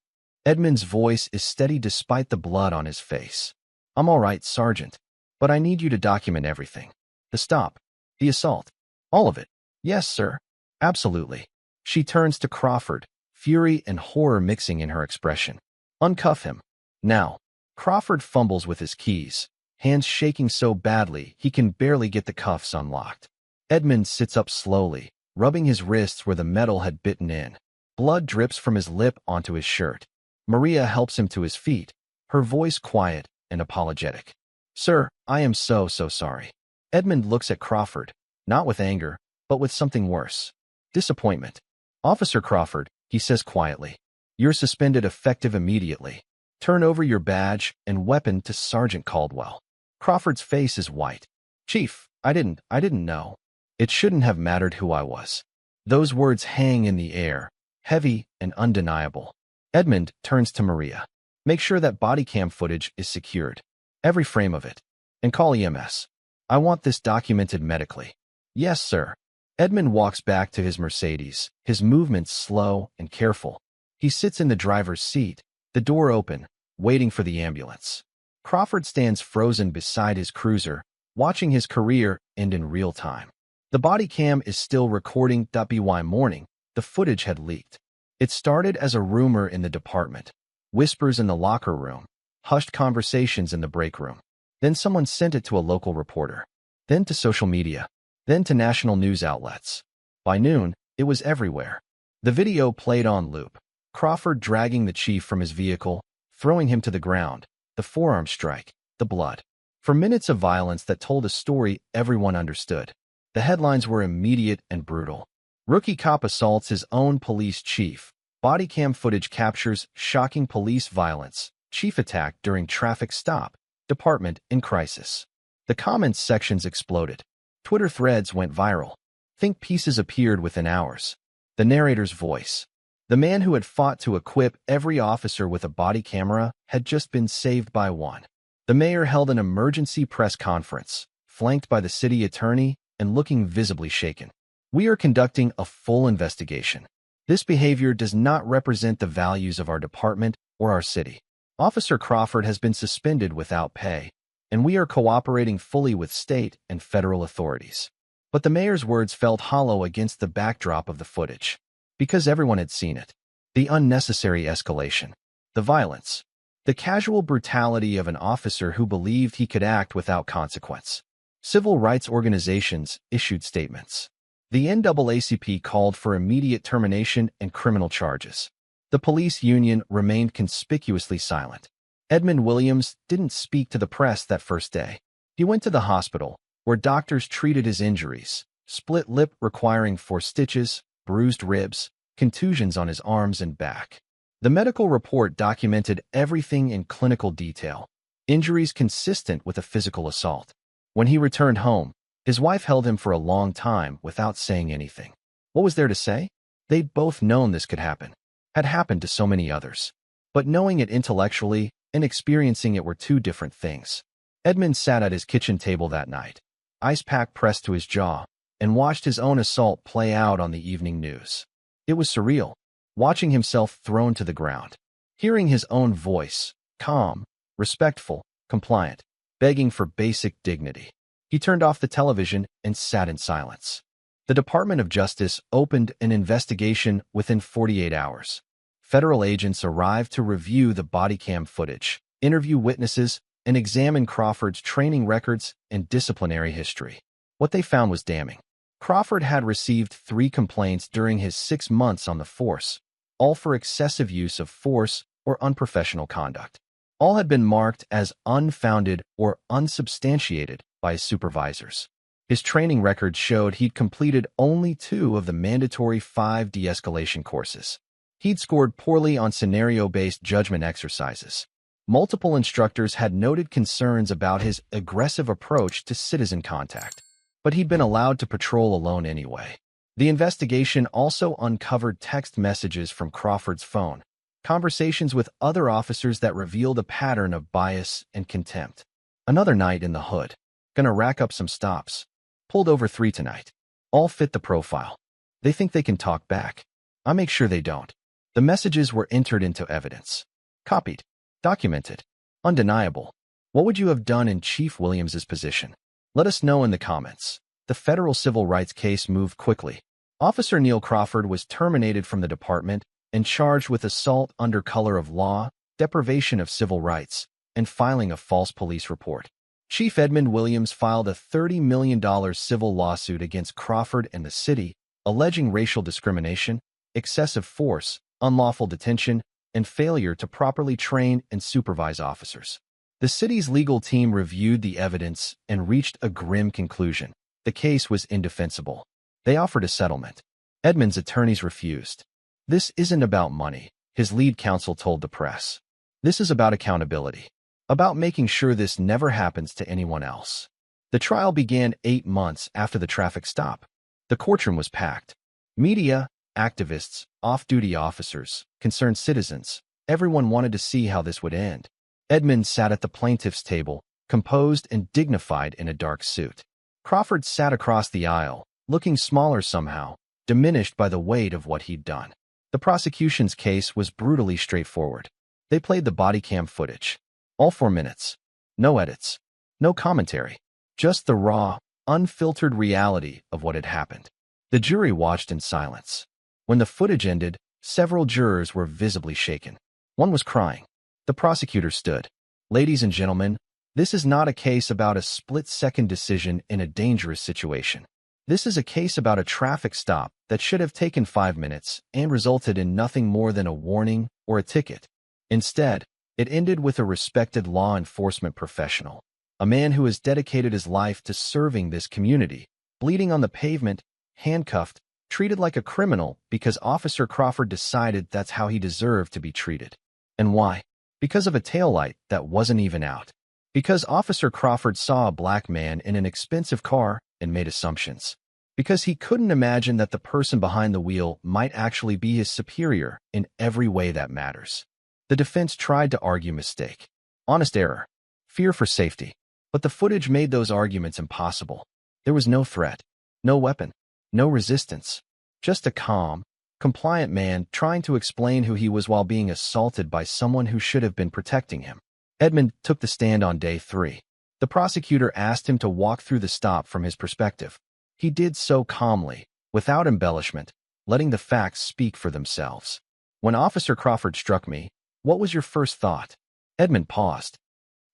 Edmund's voice is steady despite the blood on his face. I'm all right, Sergeant, but I need you to document everything. The stop, the assault, all of it. Yes, sir. Absolutely. She turns to Crawford, fury and horror mixing in her expression. Uncuff him. Now. Crawford fumbles with his keys, hands shaking so badly he can barely get the cuffs unlocked. Edmund sits up slowly, rubbing his wrists where the metal had bitten in. Blood drips from his lip onto his shirt. Maria helps him to his feet, her voice quiet and apologetic. Sir, I am so sorry. Edmund looks at Crawford, not with anger, but with something worse. Disappointment. Officer Crawford, he says quietly. You're suspended effective immediately. Turn over your badge and weapon to Sergeant Caldwell. Crawford's face is white. Chief, I didn't know. It shouldn't have mattered who I was. Those words hang in the air, heavy and undeniable. Edmund turns to Maria. Make sure that body cam footage is secured. Every frame of it. And call EMS. I want this documented medically. Yes, sir. Edmund walks back to his Mercedes, his movements slow and careful. He sits in the driver's seat, the door open, waiting for the ambulance. Crawford stands frozen beside his cruiser, watching his career end in real time. The body cam is still recording. By morning, the footage had leaked. It started as a rumor in the department. Whispers in the locker room, hushed conversations in the break room. Then someone sent it to a local reporter. Then to social media. Then to national news outlets. By noon, it was everywhere. The video played on loop. Crawford dragging the chief from his vehicle, throwing him to the ground, the forearm strike, the blood. For minutes of violence that told a story everyone understood. The headlines were immediate and brutal. Rookie cop assaults his own police chief. Bodycam footage captures shocking police violence. Chief attack during traffic stop. Department in crisis. The comments sections exploded. Twitter threads went viral. Think pieces appeared within hours. The narrator's voice. The man who had fought to equip every officer with a body camera had just been saved by one. The mayor held an emergency press conference, flanked by the city attorney and looking visibly shaken. We are conducting a full investigation. This behavior does not represent the values of our department or our city. Officer Crawford has been suspended without pay, and we are cooperating fully with state and federal authorities. But the mayor's words felt hollow against the backdrop of the footage. Because everyone had seen it. The unnecessary escalation. The violence. The casual brutality of an officer who believed he could act without consequence. Civil rights organizations issued statements. The NAACP called for immediate termination and criminal charges. The police union remained conspicuously silent. Edmund Williams didn't speak to the press that first day. He went to the hospital, where doctors treated his injuries, split lip requiring 4 stitches, bruised ribs, contusions on his arms and back. The medical report documented everything in clinical detail, injuries consistent with a physical assault. When he returned home, his wife held him for a long time without saying anything. What was there to say? They'd both known this could happen. Had happened to so many others. But knowing it intellectually and experiencing it were two different things. Edmund sat at his kitchen table that night, ice pack pressed to his jaw, and watched his own assault play out on the evening news. It was surreal, watching himself thrown to the ground, hearing his own voice, calm, respectful, compliant, begging for basic dignity. He turned off the television and sat in silence. The Department of Justice opened an investigation within 48 hours. Federal agents arrived to review the body cam footage, interview witnesses, and examine Crawford's training records and disciplinary history. What they found was damning. Crawford had received 3 complaints during his 6 months on the force, all for excessive use of force or unprofessional conduct. All had been marked as unfounded or unsubstantiated by his supervisors. His training records showed he'd completed only 2 of the mandatory 5 de-escalation courses. He'd scored poorly on scenario-based judgment exercises. Multiple instructors had noted concerns about his aggressive approach to citizen contact, but he'd been allowed to patrol alone anyway. The investigation also uncovered text messages from Crawford's phone, conversations with other officers that revealed a pattern of bias and contempt. Another night in the hood. Gonna rack up some stops. Pulled over 3 tonight. All fit the profile. They think they can talk back. I make sure they don't. The messages were entered into evidence. Copied. Documented. Undeniable. What would you have done in Chief Williams's position? Let us know in the comments. The federal civil rights case moved quickly. Officer Neil Crawford was terminated from the department and charged with assault under color of law, deprivation of civil rights, and filing a false police report. Chief Edmund Williams filed a $30 million civil lawsuit against Crawford and the city, alleging racial discrimination, excessive force, unlawful detention, and failure to properly train and supervise officers. The city's legal team reviewed the evidence and reached a grim conclusion. The case was indefensible. They offered a settlement. Edmund's attorneys refused. This isn't about money, his lead counsel told the press. This is about accountability, about making sure this never happens to anyone else. The trial began 8 months after the traffic stop. The courtroom was packed. Media, activists, off-duty officers, concerned citizens, everyone wanted to see how this would end. Edmund sat at the plaintiff's table, composed and dignified in a dark suit. Crawford sat across the aisle, looking smaller somehow, diminished by the weight of what he'd done. The prosecution's case was brutally straightforward. They played the body cam footage. All 4 minutes. No edits. No commentary. Just the raw, unfiltered reality of what had happened. The jury watched in silence. When the footage ended, several jurors were visibly shaken. One was crying. The prosecutor stood. "Ladies and gentlemen, this is not a case about a split-second decision in a dangerous situation. This is a case about a traffic stop that should have taken 5 minutes and resulted in nothing more than a warning or a ticket. Instead, it ended with a respected law enforcement professional, a man who has dedicated his life to serving this community, bleeding on the pavement, handcuffed, treated like a criminal because Officer Crawford decided that's how he deserved to be treated. And why? Because of a taillight that wasn't even out. Because Officer Crawford saw a black man in an expensive car and made assumptions. Because he couldn't imagine that the person behind the wheel might actually be his superior in every way that matters. The defense tried to argue mistake, honest error, fear for safety. But the footage made those arguments impossible. There was no threat, no weapon, no resistance. Just a calm, compliant man trying to explain who he was while being assaulted by someone who should have been protecting him. Edmund took the stand on day 3. The prosecutor asked him to walk through the stop from his perspective. He did so calmly, without embellishment, letting the facts speak for themselves. "When Officer Crawford struck me, what was your first thought?" Edmund paused.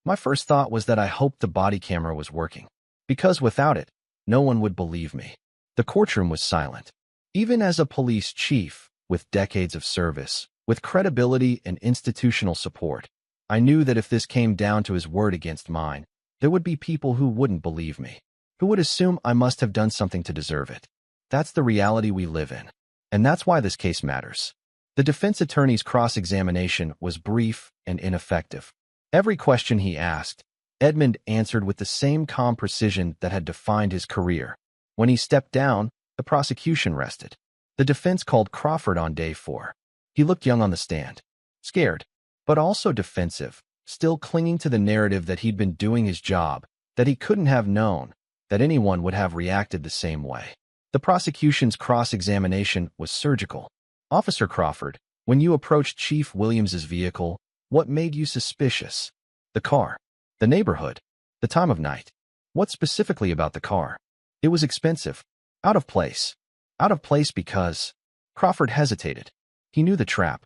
"My first thought was that I hoped the body camera was working, because without it, no one would believe me." The courtroom was silent. Even as a police chief, with decades of service, with credibility and institutional support, I knew that if this came down to his word against mine, there would be people who wouldn't believe me, who would assume I must have done something to deserve it. That's the reality we live in. And that's why this case matters. The defense attorney's cross-examination was brief and ineffective. Every question he asked, Edmund answered with the same calm precision that had defined his career. When he stepped down, the prosecution rested. The defense called Crawford on day 4. He looked young on the stand, scared, but also defensive, still clinging to the narrative that he'd been doing his job, that he couldn't have known that anyone would have reacted the same way. The prosecution's cross-examination was surgical. "Officer Crawford, when you approached Chief Williams's vehicle, what made you suspicious? The car, the neighborhood, the time of night. What specifically about the car? It was expensive. Out of place. Out of place because..." Crawford hesitated. He knew the trap.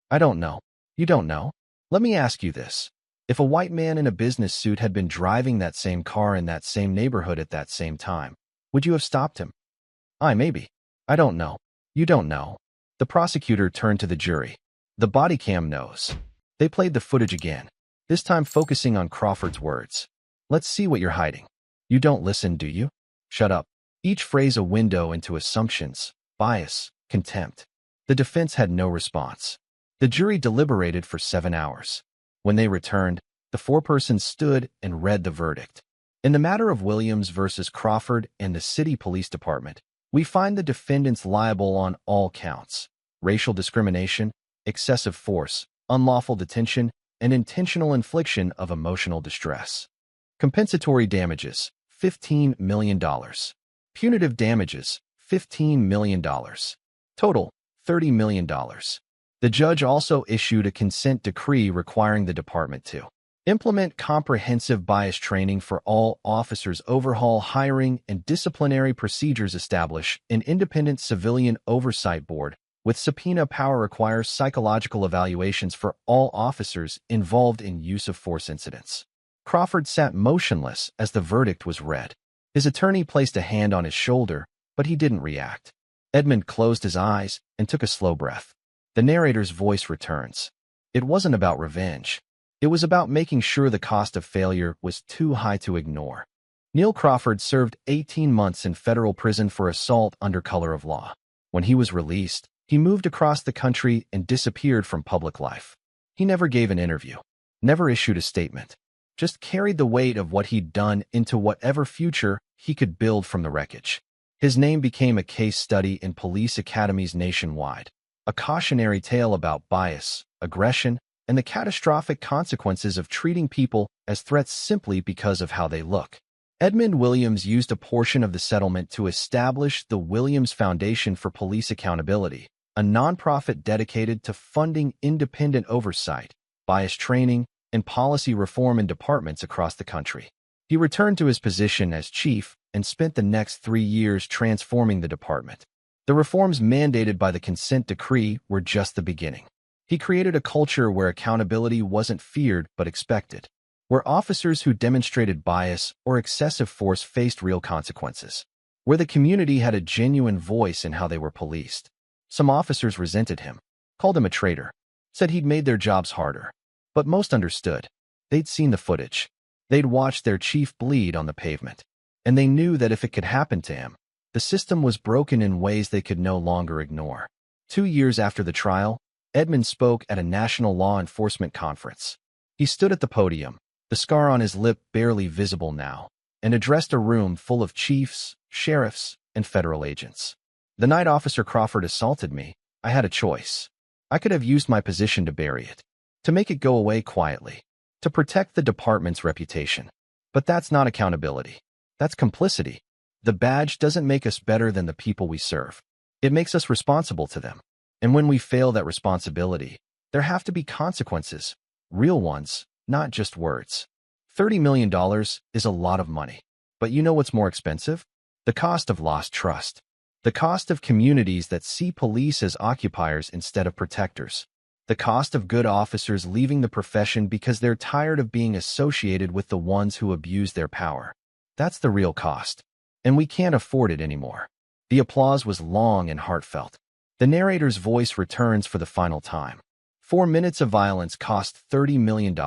"I don't know." "You don't know? Let me ask you this. If a white man in a business suit had been driving that same car in that same neighborhood at that same time, would you have stopped him?" Maybe. "I don't know." "You don't know." The prosecutor turned to the jury. The body cam knows. They played the footage again, this time focusing on Crawford's words. "Let's see what you're hiding. You don't listen, do you? Shut up." Each phrase a window into assumptions, bias, contempt. The defense had no response. The jury deliberated for 7 hours. When they returned, the forepersons stood and read the verdict. In the matter of Williams versus Crawford and the city police department, we find the defendants liable on all counts: racial discrimination, excessive force, unlawful detention, and intentional infliction of emotional distress. Compensatory damages, $15 million. Punitive damages, $15 million. Total, $30 million. The judge also issued a consent decree requiring the department to implement comprehensive bias training for all officers, overhaul hiring and disciplinary procedures, establish an independent civilian oversight board with subpoena power, requires psychological evaluations for all officers involved in use of force incidents. Crawford sat motionless as the verdict was read. His attorney placed a hand on his shoulder, but he didn't react. Edmund closed his eyes and took a slow breath. The narrator's voice returns. It wasn't about revenge. It was about making sure the cost of failure was too high to ignore. Neil Crawford served 18 months in federal prison for assault under color of law. When he was released, he moved across the country and disappeared from public life. He never gave an interview, never issued a statement, just carried the weight of what he'd done into whatever future he could build from the wreckage. His name became a case study in police academies nationwide, a cautionary tale about bias, aggression, and the catastrophic consequences of treating people as threats simply because of how they look. Edmund Williams used a portion of the settlement to establish the Williams Foundation for Police Accountability, a nonprofit dedicated to funding independent oversight, bias training, and policy reform in departments across the country. He returned to his position as chief and spent the next 3 years transforming the department. The reforms mandated by the consent decree were just the beginning. He created a culture where accountability wasn't feared but expected, where officers who demonstrated bias or excessive force faced real consequences, where the community had a genuine voice in how they were policed. Some officers resented him, called him a traitor, said he'd made their jobs harder. But most understood. They'd seen the footage. They'd watched their chief bleed on the pavement. And they knew that if it could happen to him, the system was broken in ways they could no longer ignore. 2 years after the trial, Edmund spoke at a national law enforcement conference. He stood at the podium, the scar on his lip barely visible now, and addressed a room full of chiefs, sheriffs, and federal agents. The night Officer Crawford assaulted me, I had a choice. I could have used my position to bury it, to make it go away quietly, to protect the department's reputation. But that's not accountability. That's complicity. The badge doesn't make us better than the people we serve. It makes us responsible to them. And when we fail that responsibility, there have to be consequences, real ones, not just words. $30 million is a lot of money. But you know what's more expensive? The cost of lost trust. The cost of communities that see police as occupiers instead of protectors. The cost of good officers leaving the profession because they're tired of being associated with the ones who abuse their power. That's the real cost. And we can't afford it anymore. The applause was long and heartfelt. The narrator's voice returns for the final time. 4 minutes of violence cost $30 million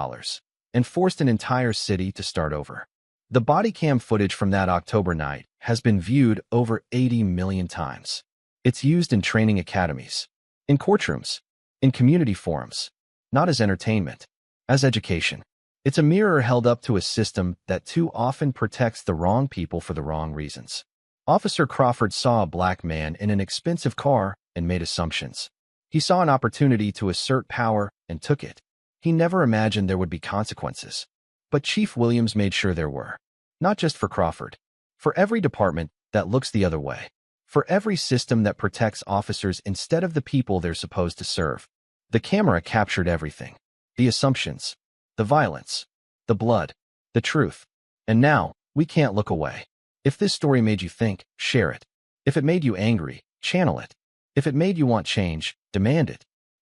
and forced an entire city to start over. The Bodycam footage from that October night has been viewed over 80 million times. It's used in training academies, in courtrooms, in community forums, not as entertainment, as education. It's a mirror held up to a system that too often protects the wrong people for the wrong reasons. Officer Crawford saw a black man in an expensive car and made assumptions. He saw an opportunity to assert power and took it. He never imagined there would be consequences. But Chief Williams made sure there were. Not just for Crawford. For every department that looks the other way. For every system that protects officers instead of the people they're supposed to serve. The camera captured everything. The assumptions. The violence. The blood. The truth. And now, we can't look away. If this story made you think, share it. If it made you angry, channel it. If it made you want change, demand it.